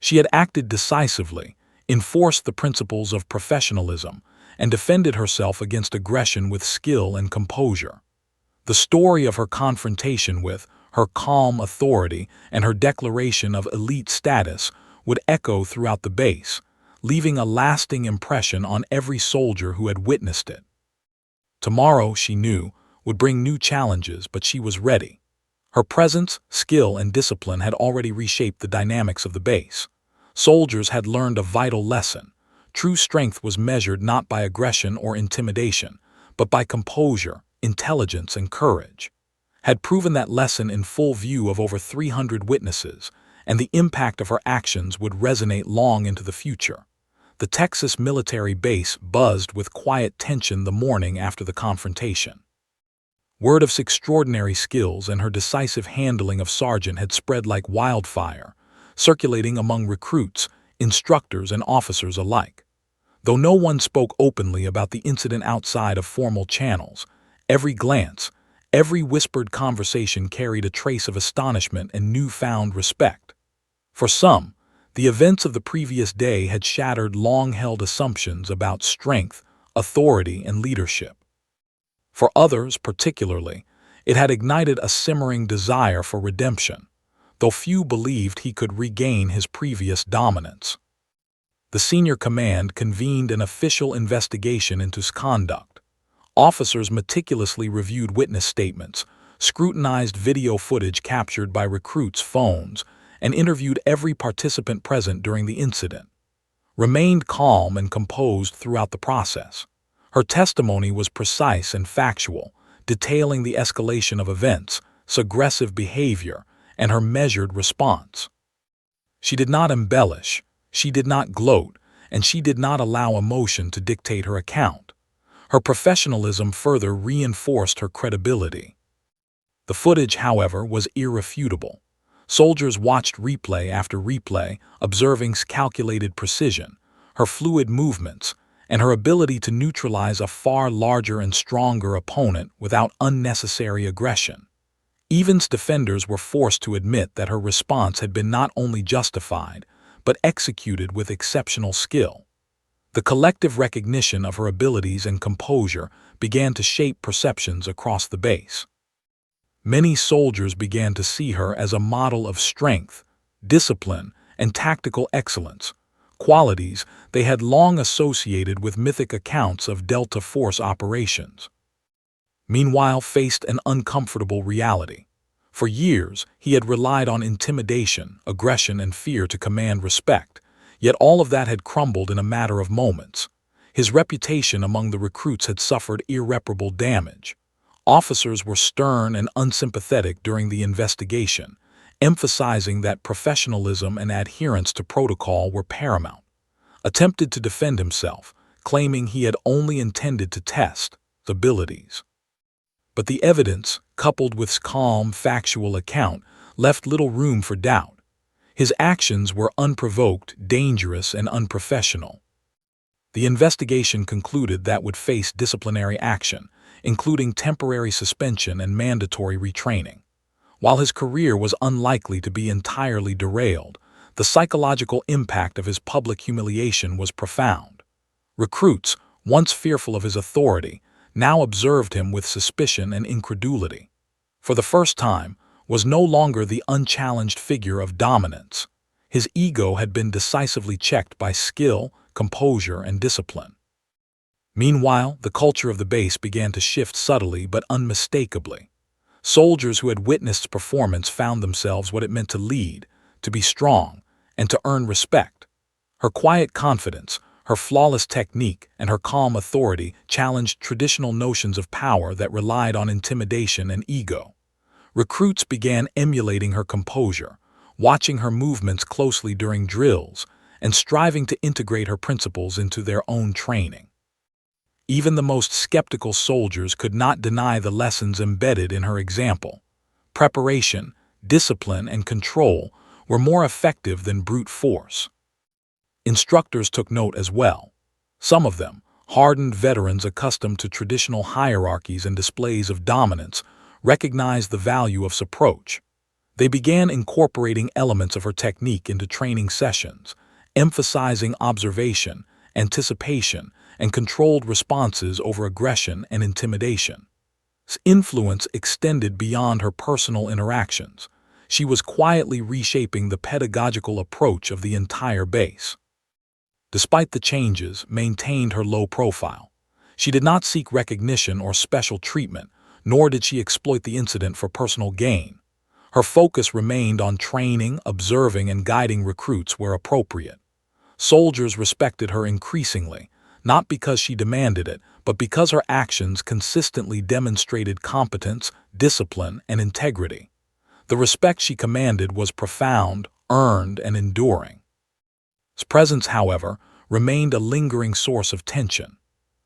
[SPEAKER 1] She had acted decisively, enforced the principles of professionalism, and defended herself against aggression with skill and composure. The story of her confrontation with her calm authority and her declaration of elite status would echo throughout the base, leaving a lasting impression on every soldier who had witnessed it. Tomorrow, she knew, would bring new challenges, but she was ready. Her presence, skill, and discipline had already reshaped the dynamics of the base. Soldiers had learned a vital lesson. True strength was measured not by aggression or intimidation, but by composure, intelligence, and courage. Had proven that lesson in full view of over 300 witnesses, and the impact of her actions would resonate long into the future. The Texas military base buzzed with quiet tension the morning after the confrontation. Word of extraordinary skills and her decisive handling of Sergeant had spread like wildfire, circulating among recruits, instructors, and officers alike. Though no one spoke openly about the incident outside of formal channels, every glance, every whispered conversation carried a trace of astonishment and newfound respect. For some, the events of the previous day had shattered long-held assumptions about strength, authority, and leadership. For others, particularly, it had ignited a simmering desire for redemption, though few believed he could regain his previous dominance. The senior command convened an official investigation into his conduct. Officers meticulously reviewed witness statements, scrutinized video footage captured by recruits' phones, and interviewed every participant present during the incident. Remained calm and composed throughout the process. Her testimony was precise and factual, detailing the escalation of events, aggressive behavior, and her measured response. She did not embellish, she did not gloat, and she did not allow emotion to dictate her account. Her professionalism further reinforced her credibility. The footage, however, was irrefutable. Soldiers watched replay after replay, observing calculated precision, her fluid movements, and her ability to neutralize a far larger and stronger opponent without unnecessary aggression. Even's defenders were forced to admit that her response had been not only justified, but executed with exceptional skill. The collective recognition of her abilities and composure began to shape perceptions across the base. Many soldiers began to see her as a model of strength, discipline, and tactical excellence, qualities they had long associated with mythic accounts of Delta Force operations. Meanwhile, faced an uncomfortable reality. For years, he had relied on intimidation, aggression, and fear to command respect, yet all of that had crumbled in a matter of moments. His reputation among the recruits had suffered irreparable damage. Officers were stern and unsympathetic during the investigation, emphasizing that professionalism and adherence to protocol were paramount. Attempted to defend himself, claiming he had only intended to test his abilities. But the evidence, coupled with his calm, factual account, left little room for doubt. His actions were unprovoked, dangerous, and unprofessional. The investigation concluded that would face disciplinary action, including temporary suspension and mandatory retraining. While his career was unlikely to be entirely derailed, the psychological impact of his public humiliation was profound. Recruits, once fearful of his authority, now observed him with suspicion and incredulity. For the first time, was no longer the unchallenged figure of dominance. His ego had been decisively checked by skill, composure, and discipline. Meanwhile, the culture of the base began to shift subtly but unmistakably. Soldiers who had witnessed performance found themselves what it meant to lead, to be strong, and to earn respect. Her quiet confidence, her flawless technique, and her calm authority challenged traditional notions of power that relied on intimidation and ego. Recruits began emulating her composure, watching her movements closely during drills, and striving to integrate her principles into their own training. Even the most skeptical soldiers could not deny the lessons embedded in her example. Preparation, discipline, and control were more effective than brute force. Instructors took note as well. Some of them, hardened veterans accustomed to traditional hierarchies and displays of dominance, recognized the value of this approach. They began incorporating elements of her technique into training sessions, emphasizing observation, anticipation, and controlled responses over aggression and intimidation. Influence extended beyond her personal interactions. She was quietly reshaping the pedagogical approach of the entire base. Despite the changes, maintained her low profile. She did not seek recognition or special treatment, nor did she exploit the incident for personal gain. Her focus remained on training, observing, and guiding recruits where appropriate. Soldiers respected her increasingly, not because she demanded it, but because her actions consistently demonstrated competence, discipline, and integrity. The respect she commanded was profound, earned, and enduring. His presence, however, remained a lingering source of tension.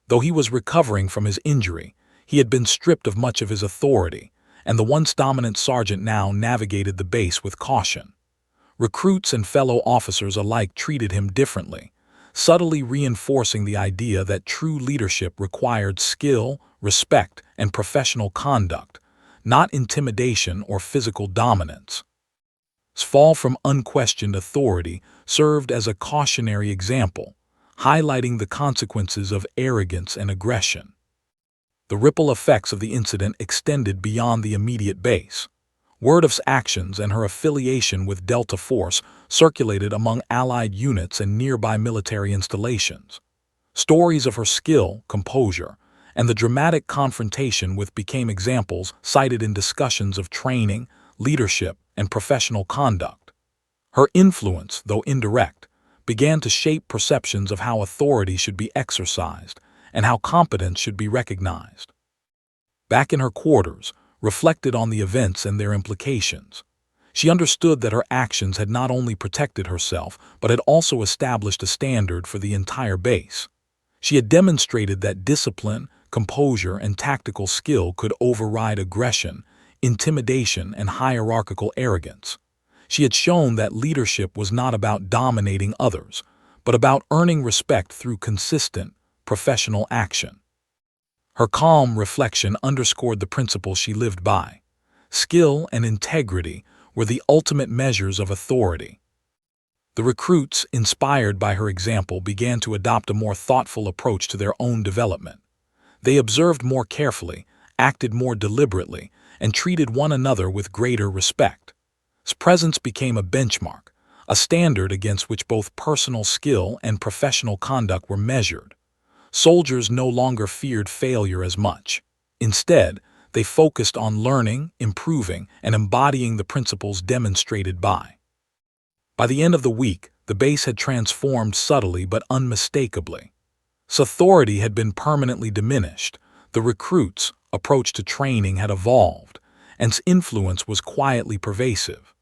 [SPEAKER 1] Though he was recovering from his injury, he had been stripped of much of his authority, and the once dominant sergeant now navigated the base with caution. Recruits and fellow officers alike treated him differently, subtly reinforcing the idea that true leadership required skill, respect, and professional conduct, not intimidation or physical dominance. His fall from unquestioned authority served as a cautionary example, highlighting the consequences of arrogance and aggression. The ripple effects of the incident extended beyond the immediate base. Word of his actions and her affiliation with Delta Force circulated among Allied units and nearby military installations. Stories of her skill, composure, and the dramatic confrontation with became examples cited in discussions of training, leadership, and professional conduct. Her influence, though indirect, began to shape perceptions of how authority should be exercised and how competence should be recognized. Back in her quarters, reflected on the events and their implications. She understood that her actions had not only protected herself, but had also established a standard for the entire base. She had demonstrated that discipline, composure, and tactical skill could override aggression, intimidation, and hierarchical arrogance. She had shown that leadership was not about dominating others, but about earning respect through consistent, professional action. Her calm reflection underscored the principles she lived by. Skill and integrity were the ultimate measures of authority. The recruits, inspired by her example, began to adopt a more thoughtful approach to their own development. They observed more carefully, acted more deliberately, and treated one another with greater respect. His presence became a benchmark, a standard against which both personal skill and professional conduct were measured. Soldiers no longer feared failure as much. Instead, they focused on learning, improving, and embodying the principles demonstrated by. By the end of the week, the base had transformed subtly but unmistakably. Its authority had been permanently diminished, the recruits' approach to training had evolved, and its influence was quietly pervasive.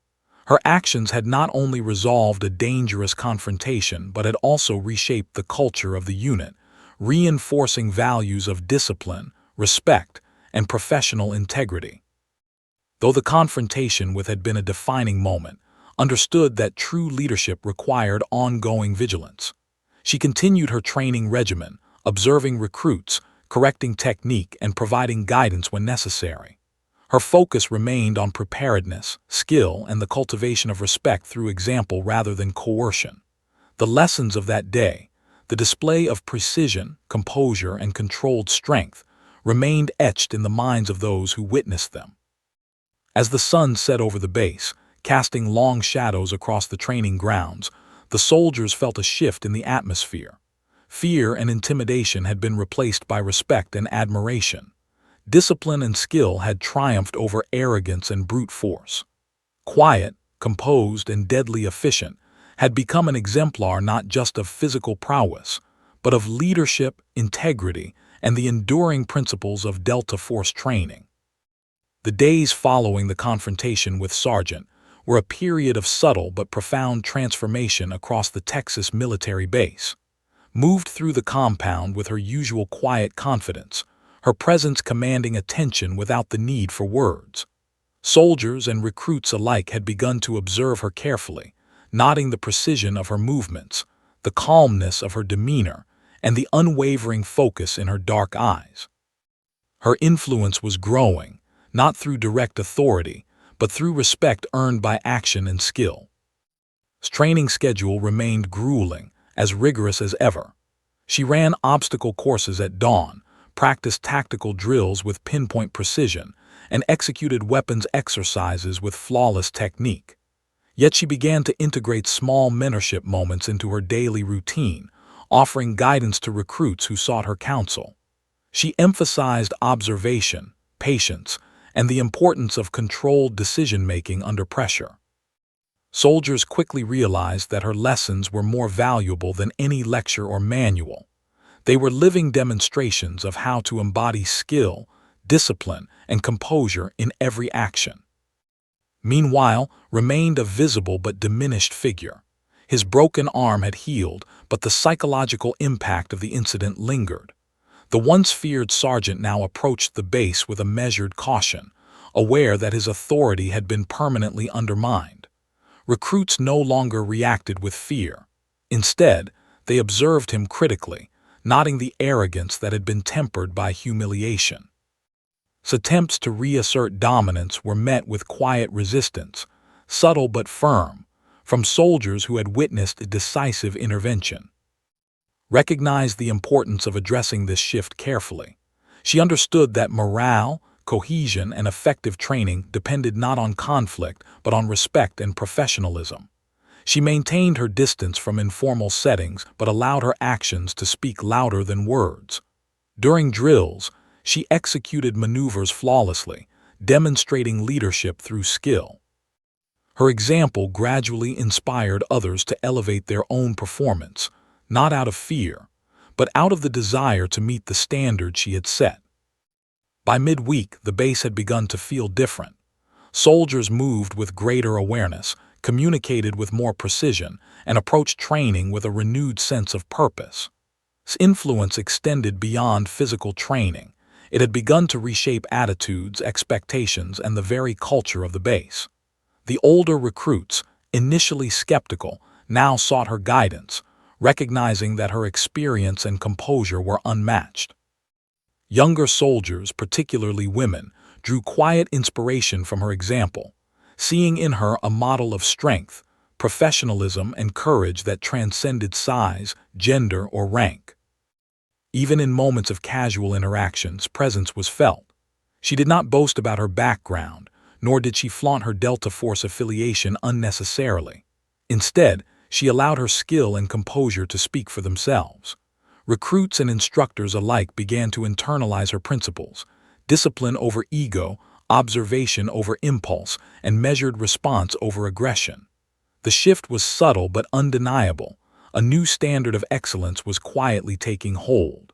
[SPEAKER 1] Her actions had not only resolved a dangerous confrontation but had also reshaped the culture of the unit, reinforcing values of discipline, respect, and professional integrity. Though the confrontation with had been a defining moment, understood that true leadership required ongoing vigilance. She continued her training regimen, observing recruits, correcting technique, and providing guidance when necessary. Her focus remained on preparedness, skill, and the cultivation of respect through example rather than coercion. The lessons of that day, the display of precision, composure, and controlled strength, remained etched in the minds of those who witnessed them. As the sun set over the base, casting long shadows across the training grounds, the soldiers felt a shift in the atmosphere. Fear and intimidation had been replaced by respect and admiration. Discipline and skill had triumphed over arrogance and brute force. Quiet, composed, and deadly efficient had become an exemplar not just of physical prowess, but of leadership, integrity, and the enduring principles of Delta Force training. The days following the confrontation with Sergeant were a period of subtle but profound transformation across the Texas military base. Moved through the compound with her usual quiet confidence, her presence commanding attention without the need for words. Soldiers and recruits alike had begun to observe her carefully, noting the precision of her movements, the calmness of her demeanor, and the unwavering focus in her dark eyes. Her influence was growing, not through direct authority, but through respect earned by action and skill. His training schedule remained grueling, as rigorous as ever. She ran obstacle courses at dawn, practiced tactical drills with pinpoint precision, and executed weapons exercises with flawless technique. Yet she began to integrate small mentorship moments into her daily routine, offering guidance to recruits who sought her counsel. She emphasized observation, patience, and the importance of controlled decision-making under pressure. Soldiers quickly realized that her lessons were more valuable than any lecture or manual. They were living demonstrations of how to embody skill, discipline, and composure in every action. Meanwhile, remained a visible but diminished figure. His broken arm had healed, but the psychological impact of the incident lingered. The once feared sergeant now approached the base with a measured caution, aware that his authority had been permanently undermined. Recruits no longer reacted with fear. Instead, they observed him critically, noting the arrogance that had been tempered by humiliation. His attempts to reassert dominance were met with quiet resistance, subtle but firm, from soldiers who had witnessed a decisive intervention. Recognized the importance of addressing this shift carefully. She understood that morale, cohesion, and effective training depended not on conflict but on respect and professionalism. She maintained her distance from informal settings but allowed her actions to speak louder than words. During drills, she executed maneuvers flawlessly, demonstrating leadership through skill. Her example gradually inspired others to elevate their own performance, not out of fear, but out of the desire to meet the standard she had set. By midweek, the base had begun to feel different. Soldiers moved with greater awareness, communicated with more precision, and approached training with a renewed sense of purpose. This influence extended beyond physical training. It had begun to reshape attitudes, expectations, and the very culture of the base. The older recruits, initially skeptical, now sought her guidance, recognizing that her experience and composure were unmatched. Younger soldiers, particularly women, drew quiet inspiration from her example, seeing in her a model of strength, professionalism, and courage that transcended size, gender, or rank. Even in moments of casual interactions, presence was felt. She did not boast about her background, nor did she flaunt her Delta Force affiliation unnecessarily. Instead, she allowed her skill and composure to speak for themselves. Recruits and instructors alike began to internalize her principles: discipline over ego, observation over impulse, and measured response over aggression. The shift was subtle but undeniable. A new standard of excellence was quietly taking hold.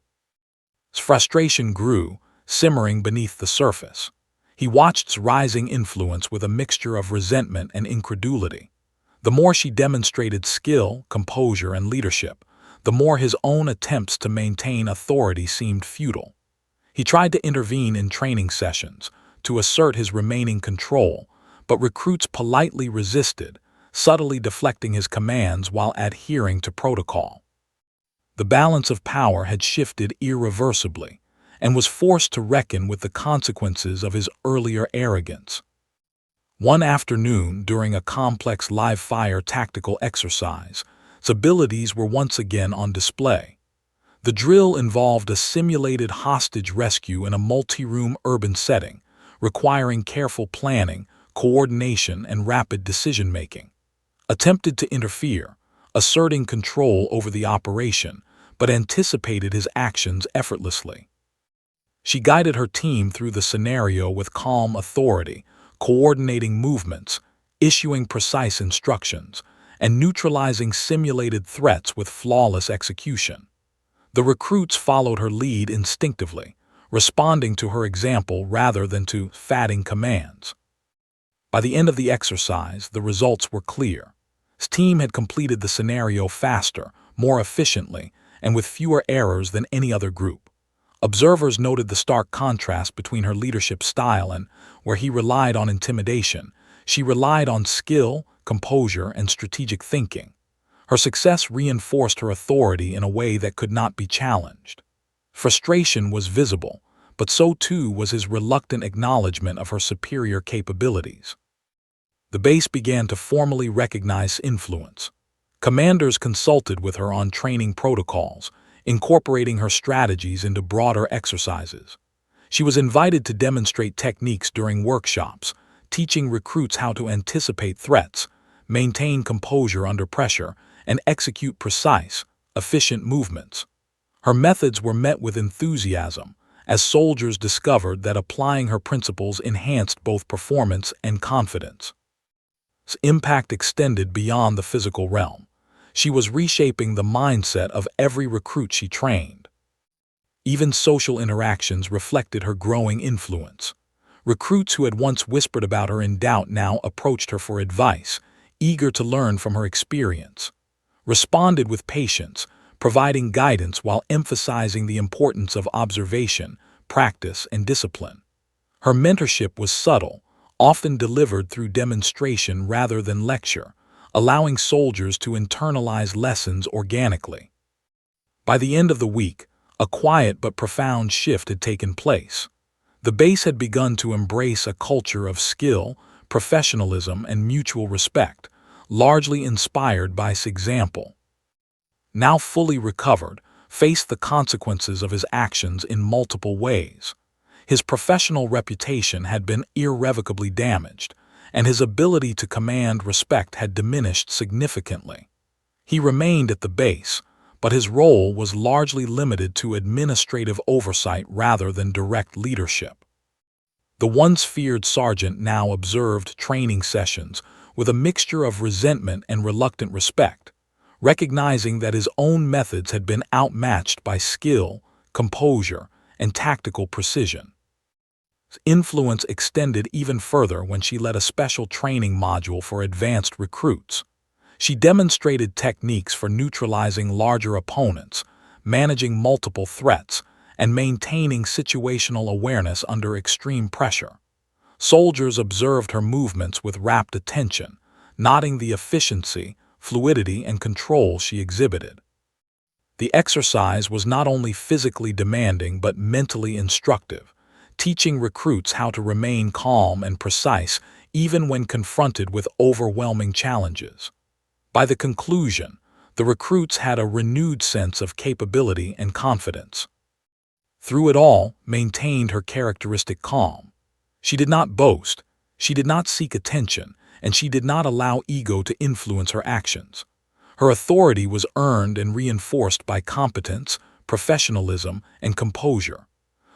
[SPEAKER 1] His frustration grew, simmering beneath the surface. He watched its rising influence with a mixture of resentment and incredulity. The more she demonstrated skill, composure, and leadership, the more his own attempts to maintain authority seemed futile. He tried to intervene in training sessions, to assert his remaining control, but recruits politely resisted, subtly deflecting his commands while adhering to protocol. The balance of power had shifted irreversibly, and was forced to reckon with the consequences of his earlier arrogance. One afternoon, during a complex live-fire tactical exercise, his abilities were once again on display. The drill involved a simulated hostage rescue in a multi-room urban setting, requiring careful planning, coordination, and rapid decision-making. Attempted to interfere, asserting control over the operation, but anticipated his actions effortlessly. She guided her team through the scenario with calm authority, coordinating movements, issuing precise instructions, and neutralizing simulated threats with flawless execution. The recruits followed her lead instinctively, responding to her example rather than to fatting commands. By the end of the exercise, the results were clear. His team had completed the scenario faster, more efficiently, and with fewer errors than any other group. Observers noted the stark contrast between her leadership style and, where he relied on intimidation, she relied on skill, composure, and strategic thinking. Her success reinforced her authority in a way that could not be challenged. Frustration was visible, but so too was his reluctant acknowledgement of her superior capabilities. The base began to formally recognize influence. Commanders consulted with her on training protocols, incorporating her strategies into broader exercises. She was invited to demonstrate techniques during workshops, teaching recruits how to anticipate threats, maintain composure under pressure, and execute precise, efficient movements. Her methods were met with enthusiasm, as soldiers discovered that applying her principles enhanced both performance and confidence. Its impact extended beyond the physical realm. She was reshaping the mindset of every recruit she trained. Even social interactions reflected her growing influence. Recruits who had once whispered about her in doubt now approached her for advice, eager to learn from her experience. Responded with patience, providing guidance while emphasizing the importance of observation, practice, and discipline. Her mentorship was subtle, often delivered through demonstration rather than lecture, allowing soldiers to internalize lessons organically. By the end of the week, a quiet but profound shift had taken place. The base had begun to embrace a culture of skill, professionalism, and mutual respect, largely inspired by his example. Now fully recovered, faced the consequences of his actions in multiple ways. His professional reputation had been irrevocably damaged, and his ability to command respect had diminished significantly. He remained at the base, but his role was largely limited to administrative oversight rather than direct leadership. The once feared sergeant now observed training sessions with a mixture of resentment and reluctant respect, recognizing that his own methods had been outmatched by skill, composure, and tactical precision. His influence extended even further when she led a special training module for advanced recruits. She demonstrated techniques for neutralizing larger opponents, managing multiple threats, and maintaining situational awareness under extreme pressure. Soldiers observed her movements with rapt attention, noting the efficiency, fluidity, and control she exhibited. The exercise was not only physically demanding but mentally instructive, teaching recruits how to remain calm and precise even when confronted with overwhelming challenges. By the conclusion, the recruits had a renewed sense of capability and confidence. Through it all, maintained her characteristic calm. She did not boast, she did not seek attention, and she did not allow ego to influence her actions. Her authority was earned and reinforced by competence, professionalism, and composure.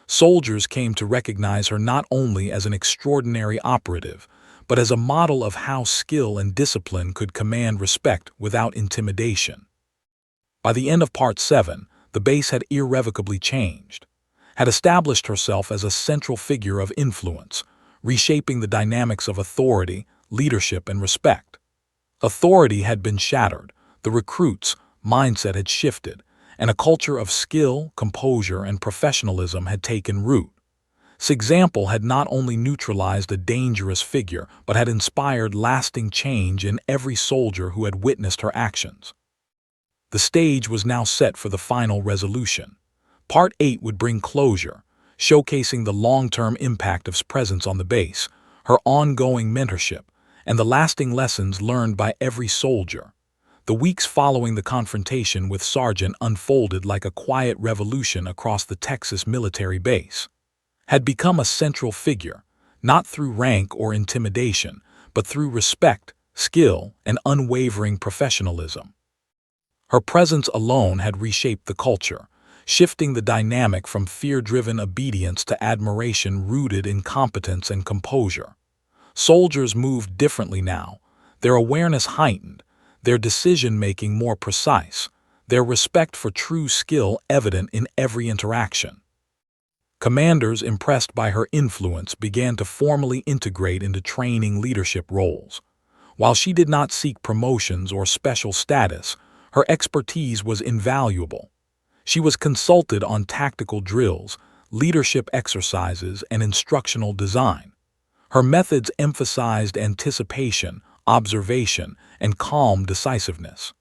[SPEAKER 1] Soldiers came to recognize her not only as an extraordinary operative, but as a model of how skill and discipline could command respect without intimidation. By the end of Part 7, the base had irrevocably changed, had established herself as a central figure of influence, reshaping the dynamics of authority, leadership, and respect. Authority had been shattered, the recruits' mindset had shifted, and a culture of skill, composure, and professionalism had taken root. This example had not only neutralized a dangerous figure, but had inspired lasting change in every soldier who had witnessed her actions. The stage was now set for the final resolution. Part 8 would bring closure, showcasing the long-term impact of his presence on the base, her ongoing mentorship, and the lasting lessons learned by every soldier. The weeks following the confrontation with Sargent unfolded like a quiet revolution across the Texas military base. Had become a central figure, not through rank or intimidation, but through respect, skill, and unwavering professionalism. Her presence alone had reshaped the culture, shifting the dynamic from fear-driven obedience to admiration rooted in competence and composure. Soldiers moved differently now, their awareness heightened, their decision-making more precise, their respect for true skill evident in every interaction. Commanders impressed by her influence began to formally integrate into training leadership roles. While she did not seek promotions or special status, her expertise was invaluable. She was consulted on tactical drills, leadership exercises, and instructional design. Her methods emphasized anticipation, observation, and calm decisiveness.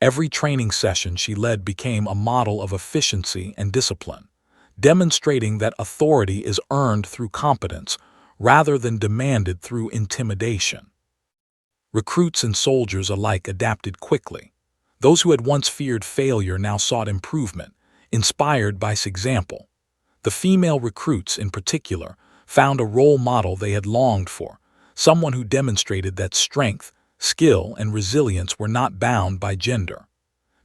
[SPEAKER 1] Every training session she led became a model of efficiency and discipline, demonstrating that authority is earned through competence rather than demanded through intimidation. Recruits and soldiers alike adapted quickly. Those who had once feared failure now sought improvement, inspired by this example. The female recruits, in particular, found a role model they had longed for, someone who demonstrated that strength, skill, and resilience were not bound by gender.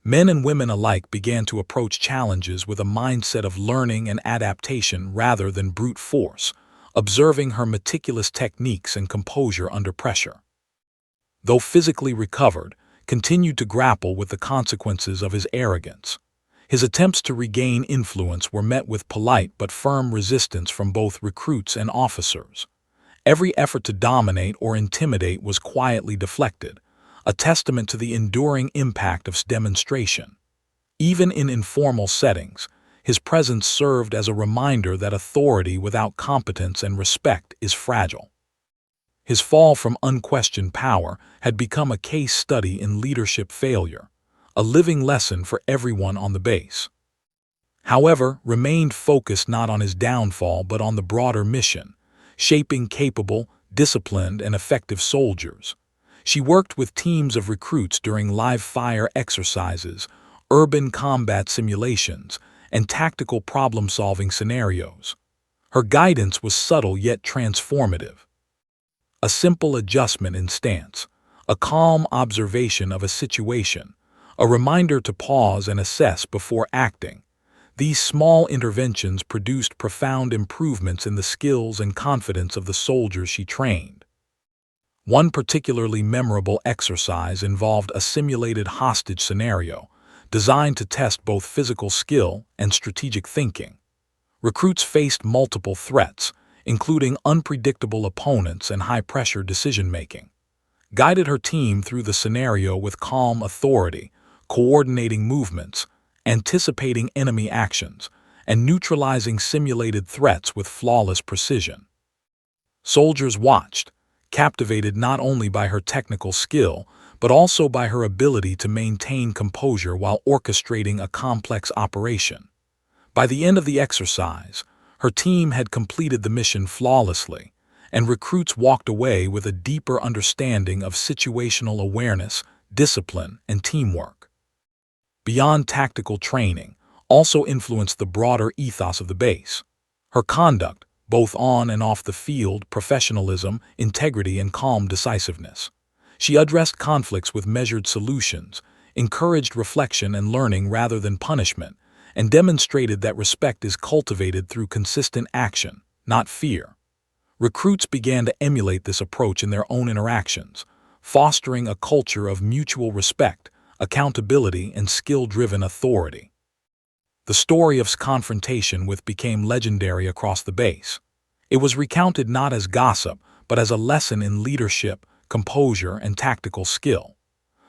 [SPEAKER 1] Men and women alike began to approach challenges with a mindset of learning and adaptation rather than brute force, observing her meticulous techniques and composure under pressure. Though physically recovered, continued to grapple with the consequences of his arrogance. His attempts to regain influence were met with polite but firm resistance from both recruits and officers. Every effort to dominate or intimidate was quietly deflected, a testament to the enduring impact of demonstration. Even in informal settings, his presence served as a reminder that authority without competence and respect is fragile. His fall from unquestioned power had become a case study in leadership failure, a living lesson for everyone on the base. However, remained focused not on his downfall but on the broader mission, shaping capable, disciplined, and effective soldiers. She worked with teams of recruits during live-fire exercises, urban combat simulations, and tactical problem-solving scenarios. Her guidance was subtle yet transformative. A simple adjustment in stance, a calm observation of a situation, a reminder to pause and assess before acting. These small interventions produced profound improvements in the skills and confidence of the soldiers she trained. One particularly memorable exercise involved a simulated hostage scenario, designed to test both physical skill and strategic thinking. Recruits faced multiple threats, including unpredictable opponents and high-pressure decision-making. Guided her team through the scenario with calm authority, coordinating movements, anticipating enemy actions, and neutralizing simulated threats with flawless precision. Soldiers watched, captivated not only by her technical skill, but also by her ability to maintain composure while orchestrating a complex operation. By the end of the exercise, her team had completed the mission flawlessly, and recruits walked away with a deeper understanding of situational awareness, discipline, and teamwork. Beyond tactical training, also influenced the broader ethos of the base. Her conduct, both on and off the field, professionalism, integrity, and calm decisiveness. She addressed conflicts with measured solutions, encouraged reflection and learning rather than punishment, and demonstrated that respect is cultivated through consistent action, not fear. Recruits began to emulate this approach in their own interactions, fostering a culture of mutual respect, accountability, and skill-driven authority. The story of confrontation with became legendary across the base. It was recounted not as gossip, but as a lesson in leadership, composure, and tactical skill.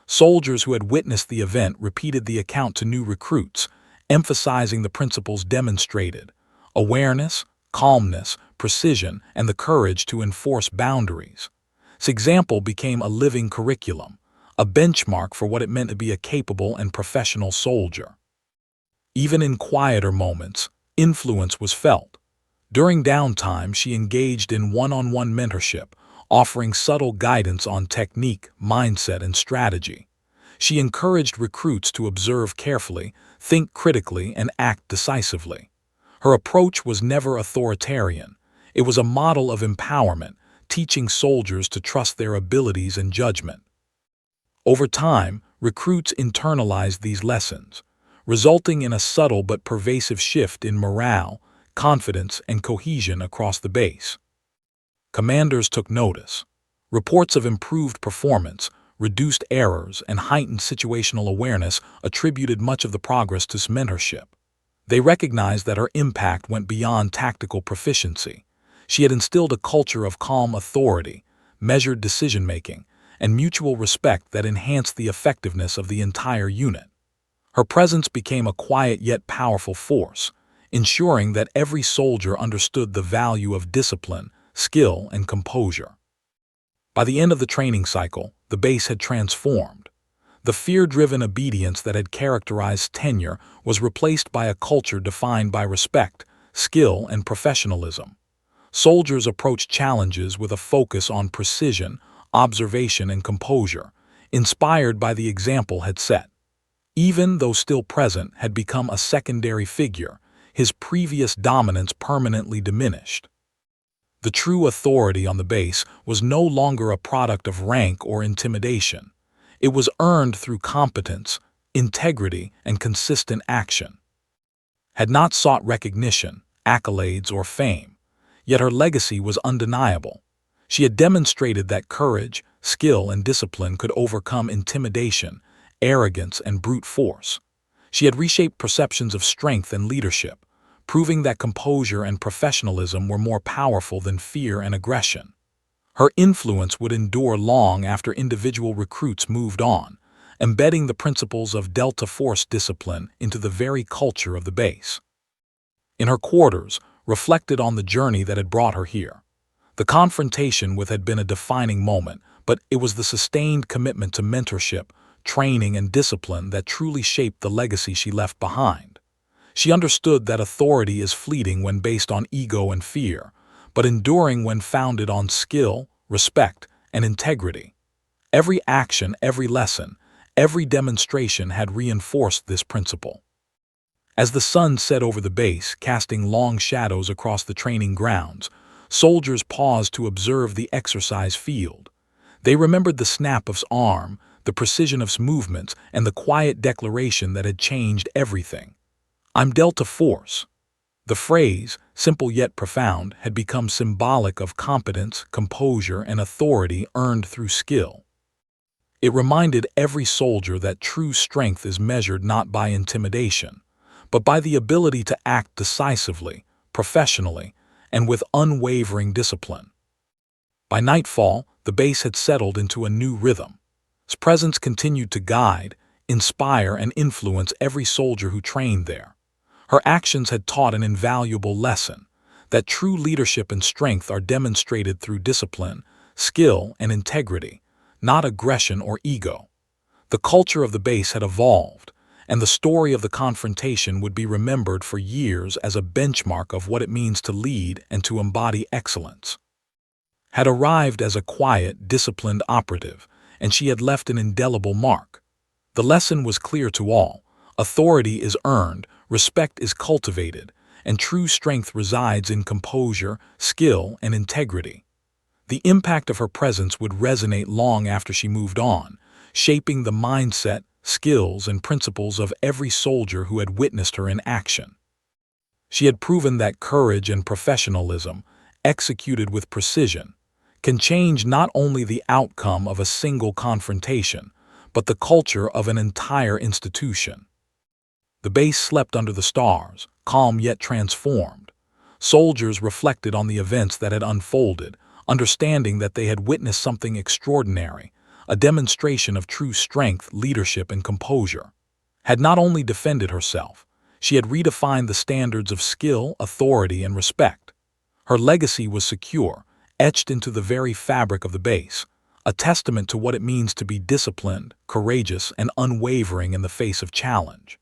[SPEAKER 1] Soldiers who had witnessed the event repeated the account to new recruits, emphasizing the principles demonstrated: awareness, calmness, precision, and the courage to enforce boundaries. This example became a living curriculum, a benchmark for what it meant to be a capable and professional soldier. Even in quieter moments, influence was felt. During downtime, she engaged in one-on-one mentorship, offering subtle guidance on technique, mindset, and strategy. She encouraged recruits to observe carefully, think critically, and act decisively. Her approach was never authoritarian. It was a model of empowerment, teaching soldiers to trust their abilities and judgment. Over time, recruits internalized these lessons, resulting in a subtle but pervasive shift in morale, confidence, and cohesion across the base. Commanders took notice. Reports of improved performance, reduced errors, and heightened situational awareness attributed much of the progress to mentorship. They recognized that her impact went beyond tactical proficiency. She had instilled a culture of calm authority, measured decision-making, and mutual respect that enhanced the effectiveness of the entire unit. Her presence became a quiet yet powerful force, ensuring that every soldier understood the value of discipline, skill, and composure. By the end of the training cycle, the base had transformed. The fear-driven obedience that had characterized tenure was replaced by a culture defined by respect, skill, and professionalism. Soldiers approached challenges with a focus on precision, observation, and composure, inspired by the example had set. Even though still present, had become a secondary figure, his previous dominance permanently diminished. The true authority on the base was no longer a product of rank or intimidation. It was earned through competence, integrity, and consistent action. Had not sought recognition, accolades, or fame, yet her legacy was undeniable. She had demonstrated that courage, skill, and discipline could overcome intimidation, arrogance, and brute force. She had reshaped perceptions of strength and leadership, proving that composure and professionalism were more powerful than fear and aggression. Her influence would endure long after individual recruits moved on, embedding the principles of Delta Force discipline into the very culture of the base. In her quarters, reflected on the journey that had brought her here. The confrontation with had been a defining moment, but it was the sustained commitment to mentorship, training, and discipline that truly shaped the legacy she left behind. She understood that authority is fleeting when based on ego and fear, but enduring when founded on skill, respect, and integrity. Every action, every lesson, every demonstration had reinforced this principle. As the sun set over the base, casting long shadows across the training grounds, soldiers paused to observe the exercise field. They remembered the snap of his arm, the precision of his movements, and the quiet declaration that had changed everything. "I'm Delta Force." The phrase, simple yet profound, had become symbolic of competence, composure, and authority earned through skill. It reminded every soldier that true strength is measured not by intimidation, but by the ability to act decisively, professionally, and with unwavering discipline. By nightfall, the base had settled into a new rhythm. Its presence continued to guide, inspire, and influence every soldier who trained there. Her actions had taught an invaluable lesson, that true leadership and strength are demonstrated through discipline, skill, and integrity, not aggression or ego. The culture of the base had evolved, and the story of the confrontation would be remembered for years as a benchmark of what it means to lead and to embody excellence. Had arrived as a quiet, disciplined operative, and she had left an indelible mark. The lesson was clear to all: authority is earned, respect is cultivated, and true strength resides in composure, skill, and integrity. The impact of her presence would resonate long after she moved on, shaping the mindset, skills, and principles of every soldier who had witnessed her in action. She had proven that courage and professionalism, executed with precision, can change not only the outcome of a single confrontation, but the culture of an entire institution. The base slept under the stars, calm yet transformed. Soldiers reflected on the events that had unfolded, understanding that they had witnessed something extraordinary, a demonstration of true strength, leadership, and composure. Had not only defended herself, she had redefined the standards of skill, authority, and respect. Her legacy was secure, etched into the very fabric of the base, a testament to what it means to be disciplined, courageous, and unwavering in the face of challenge.